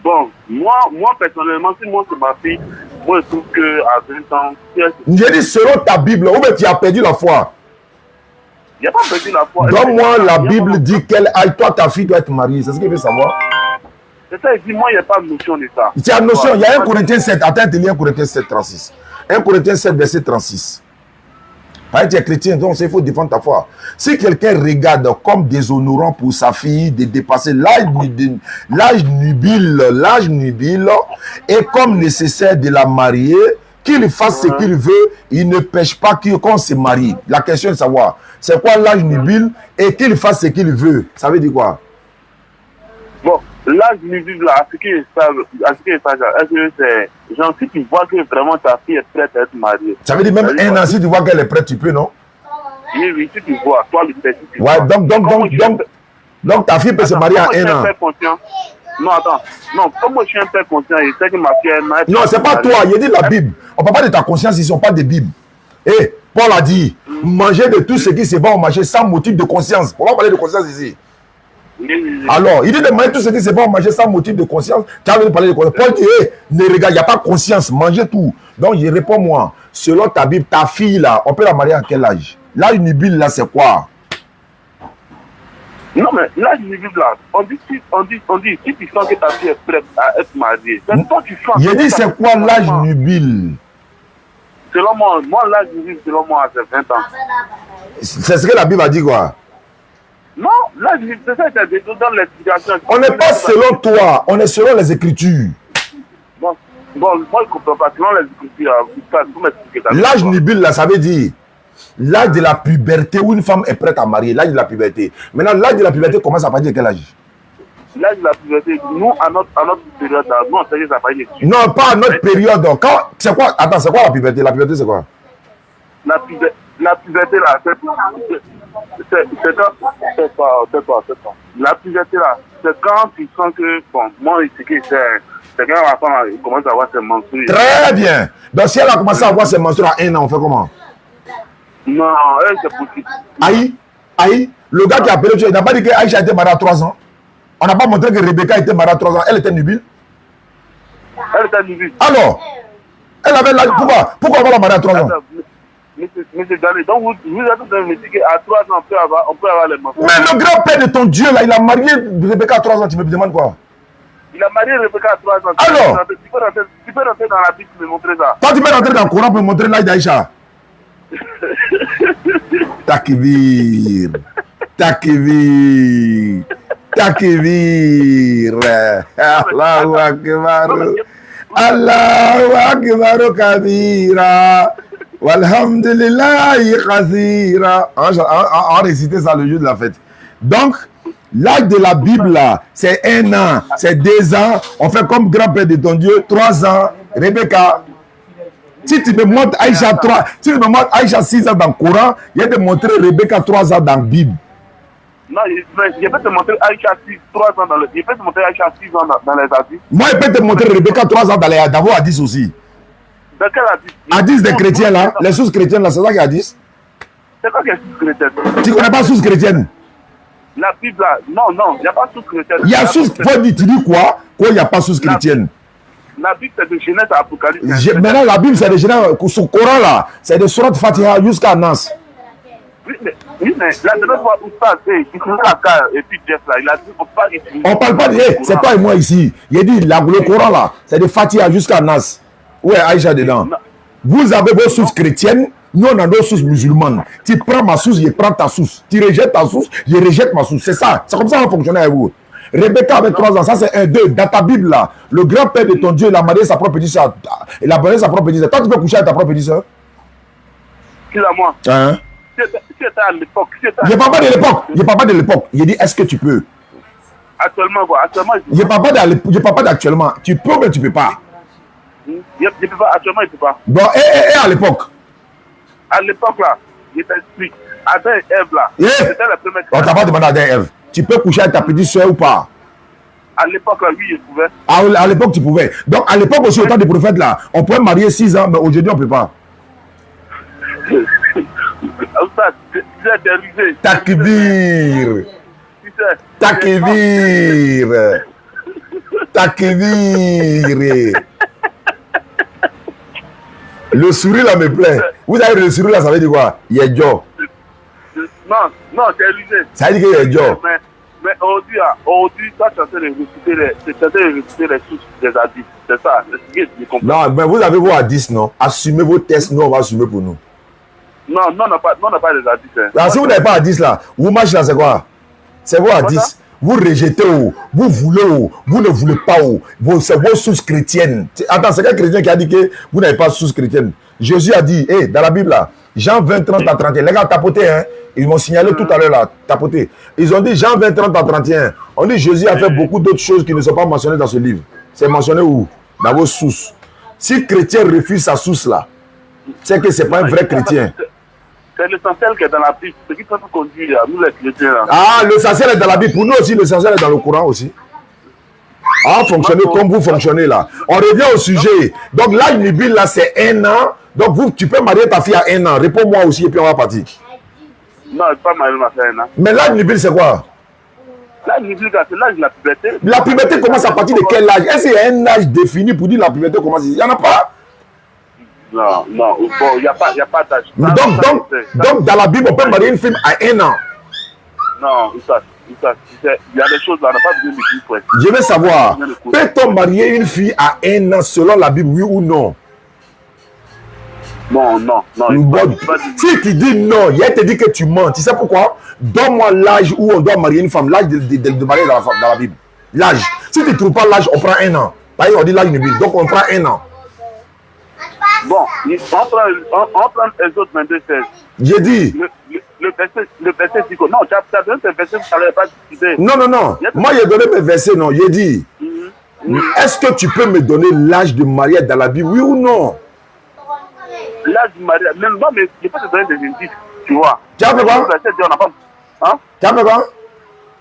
Bon, moi personnellement, si moi, c'est ma fille, moi, je trouve qu'à 20 ans... J'ai dit selon ta Bible, ou bien tu as perdu la foi. Il n'y a pas perdu la foi. Donc, la Bible dit quel âge, toi, ta fille doit être mariée. C'est ce qu'il veut savoir. C'est ça, il dit, moi, il n'y a pas de notion de ça. Il y a une notion, il y a 1 Corinthiens 7. Attends, tu lis 1 Corinthiens 7, 36. 1 Corinthiens 7, verset 36. Tu es chrétien, donc il faut défendre ta foi. Si quelqu'un regarde comme déshonorant pour sa fille de dépasser l'âge nubile et comme nécessaire de la marier, qu'il fasse ce qu'il veut, il ne pêche pas qu'on se marie. La question est de savoir, c'est quoi l'âge nubile et qu'il fasse ce qu'il veut. Ça veut dire quoi? Bon, l'âge nubile, là, à ce qui est sage, est-ce que c'est... Genre, si tu vois que vraiment ta fille est prête à être mariée... Ça veut dire même 1 an, si tu vois qu'elle est prête, tu peux, non? Oui, si tu vois, toi, le fait, si tu ouais, vois. Donc ta fille peut se marier à 1 an. Non, attends. Non, comme moi je suis un père conscient, je sais que ma fille est... Non, c'est pas toi, il dit la Bible. On ne parle pas de ta conscience ici, on parle de Bible. Et Paul a dit, manger de tout ce qui se va au marché sans motif de conscience. On va parler de conscience ici. Alors, il dit de manger tout ce qui se va au marché sans motif de conscience. Tu as envie de parler de conscience. Paul dit, ne regarde, il n'y a pas de conscience, mangez tout. Donc, je réponds moi, selon ta Bible, ta fille là, on peut la marier à quel âge? L'âge nubile là, c'est quoi? Non, mais l'âge nubile là, on dit, si tu sens que ta fille est prête à être mariée, c'est toi qui sens. Il dit, c'est quoi l'âge nubile? Selon moi, l'âge nubile, selon moi, c'est 20 ans. C'est ce que la Bible a dit, quoi? Non, l'âge nubile, c'est ça, c'est dans l'explication. On n'est pas selon toi, on est selon les Écritures. Bon, moi, je ne comprends pas. Selon les Écritures, vous m'expliquez ça. L'âge nubile, là, ça veut dire l'âge de la puberté où une femme est prête à marier, l'âge de la puberté. Maintenant, l'âge de la puberté commence à partir de quel âge? L'âge de la puberté, nous, à notre période, nous, on sait que ça parle de... Non, pas à notre période. C'est quoi? Attends, c'est quoi la puberté? La puberté, c'est quoi? La puberté, là, c'est pas. La puberté, là, c'est quand tu sens que, bon, moi, c'est quand la femme commence à avoir ses menstrues. Très bien. Donc, si elle a commencé à avoir ses menstrues à 1 an, on fait comment? Non, c'est possible. Aïe, le gars qui a appelé, il n'a pas dit qu'Aïcha était mariée à 3 ans. On n'a pas montré que Rebecca était mariée à 3 ans. Elle était nubile. Elle était nubile. Alors, elle avait l'âge. Pourquoi on va la marier à 3 ans? Monsieur Gallé, donc vous êtes en train de me dire qu'à 3 ans, on peut avoir les menstrues. Mais le grand-père de ton Dieu, là, il a marié Rebecca à 3 ans. Tu me demandes quoi? Il a marié Rebecca à 3 ans. Alors, tu peux rentrer dans la Bible pour me montrer ça. Toi, tu peux rentrer dans le Coran pour me montrer l'âge d'Aïcha. Takbir. Allahu Akbar. Allahu Akbar kabira. Walhamdulillahi khazira. On récitait ça le jour de la fête. Donc, l'âge de la Bible là, c'est 1 an, c'est 2 ans. On fait comme grand-père de ton Dieu, 3 ans. Rebecca. Si tu me montres Aïcha 3, si tu me montres Aïcha 6 ans dans le Coran, il y a de montrer Rebecca 3 ans dans la Bible. Non, je peux te montrer Aïcha 3 ans dans le... Je peux te montrer Aïcha 6 ans dans les hadiths. Moi, je peux te montrer Rebecca 3 ans dans vos hadiths aussi. Dans quel hadith? Hadiths des chrétiens là, les sources chrétiennes là, c'est ça qu'ils hadiths? C'est quoi qui est source chrétienne? Tu connais pas source chrétienne? La Bible là, non, il n'y a pas source chrétienne. Il y a source, tu dis quoi? Quoi, il n'y a pas source chrétienne? La Bible, c'est de Genèse à Apocalypse. Maintenant, la Bible, c'est de Genèse. Son Coran, là, c'est de Surat Fatiha jusqu'à Nas. Oui, mais la dernière fois où ça, c'est et puis Jeff, là, il a dit qu'on parle ici. On parle pas de. C'est toi et moi ici. Il a dit, le Coran, là, c'est de Fatiha jusqu'à Nas. Où est Aïcha dedans? Non. Vous avez vos sources chrétiennes, nous, on a nos sources musulmanes. Tu prends ma source, je prends ta source. Tu rejettes ta source, je rejette ma source. C'est ça. C'est comme ça qu'on va fonctionner avec vous. Rebecca avait 3 ans, ça c'est 1, 2. Dans ta Bible là, le grand-père de ton Dieu, il a marié sa propre petite soeur. Il a marié sa propre petite soeur. Toi, tu peux coucher avec ta propre petite soeur? Qui là, moi? Hein? Si c'était à l'époque. Je ne parle pas de l'époque. Je parle pas de l'époque. Il dit, est-ce que tu peux? Actuellement, quoi? Actuellement, je ne parle pas d'actuellement. Tu peux, mais tu ne peux pas. Je ne peux pas. Actuellement, il ne peut pas. Bon, et à l'époque? À l'époque, là, je t'explique. Adam et Ève là. Yeah. C'était la première On t'a pas demandé à Adam et Ève. Tu peux coucher avec ta petite soeur ou pas? À l'époque, là, oui, je pouvais. À l'époque, tu pouvais. Donc, à l'époque aussi, au temps des prophètes, là, on pouvait marier 6 ans, mais aujourd'hui, on ne peut pas. Takbir. Takbir. Takbir. Le sourire, là, me plaît. Vous avez le sourire, là, ça veut dire quoi? Yedjo. Non, c'est rusé. Ça veut dire que Yedjo. Mais aujourd'hui, toi, tu es en train de récupérer les sources des hadiths. C'est ça, c'est ce que je comprends. Non, mais vous avez vos hadiths, non? Assumez vos tests, nous, on va assumer pour nous. Non, on n'a pas les hadiths. Hein. Là, si vous n'avez pas hadiths, là, vous marchez là, c'est quoi? C'est vos hadiths. Vous rejetez, vous voulez, vous ne voulez pas, c'est vos sources chrétiennes. Attends, c'est quel chrétien qui a dit que vous n'avez pas de sources chrétiennes? Jésus a dit, hey, dans la Bible, là, Jean 20, 30 à 31, les gars, tapoté, hein? Ils m'ont signalé tout à l'heure, là, tapoté. Ils ont dit Jean 20, 30 à 31. On dit Jésus a fait beaucoup d'autres choses qui ne sont pas mentionnées dans ce livre. C'est mentionné où? Dans vos sources. Si le chrétien refuse sa source, là, c'est que ce n'est pas un vrai chrétien. C'est l'essentiel qui est dans la Bible. Ce qui peut nous conduire, nous les chrétiens. Là. Ah, l'essentiel est dans la Bible. Pour nous aussi, l'essentiel est dans le Coran aussi. Ah, fonctionnez comme vous fonctionnez là. On revient au sujet. Donc l'âge nubile là, c'est 1 an. Donc vous, tu peux marier ta fille à 1 an. Réponds-moi aussi et puis on va partir. Non, je ne peux pas marier ma fille à 1 an. Mais l'âge nubile, c'est quoi? L'âge nubile, c'est l'âge de la puberté. La puberté commence à partir de quel âge? Est-ce qu'il y a un âge défini pour dire la puberté commence? Il n'y en a pas. Non, bon, il n'y a pas d'âge. Donc, dans la Bible, on peut marier une fille à 1 an. Non, il y a des choses là, on n'a pas besoin de dire pour être. Je veux savoir, peut-on marier une fille à 1 an selon la Bible, oui ou non? Non. Si tu dis non, il te dit que tu mens. Tu sais pourquoi? Donne-moi l'âge où on doit marier une femme, l'âge de marier dans la Bible. L'âge. Si tu ne trouves pas l'âge, on prend 1 an. Par exemple, on dit l'âge de Bible, donc on prend 1 an. Bon, on prend les autres 22-16. J'ai dit. Le verset dit que non, tu as donné tes versets, tu n'avais pas discuté. Non. Moi, j'ai donné mes versets, non. J'ai dit. Est-ce que tu peux me donner l'âge de mariage dans la Bible, oui ou non? L'âge de mariage, mais non, mais je peux te donner des indices, tu vois. Tu as fait quoi? Hein? Tu as fait quoi?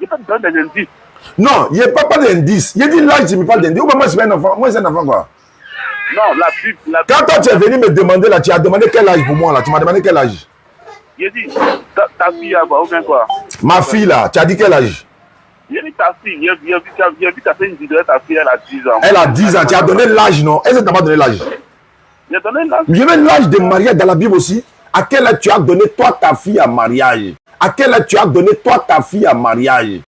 Je peux te donner des indices. Non, il n'y a pas d'indice. Il dit l'âge, tu me parles d'indice. Ou moi, je suis un enfant. Moi, c'est un enfant, quoi. Non, la Bible. Quand toi, tu es venu me demander, là, tu as demandé quel âge pour moi, là. Tu m'as demandé quel âge? J'ai dit, ta fille a quoi, ou bien quoi? Ma fille, là, tu as dit quel âge? J'ai dit ta fille, j'ai vu ta fille, ta fille, elle a 10 ans. Elle a 10 ans, tu as donné l'âge, non? Est-ce que tu n'as pas donné l'âge? J'ai donné l'âge. Je veux l'âge de mariage dans la Bible aussi. À quel âge tu as donné toi ta fille à mariage? À quel âge tu as donné toi ta fille à mariage?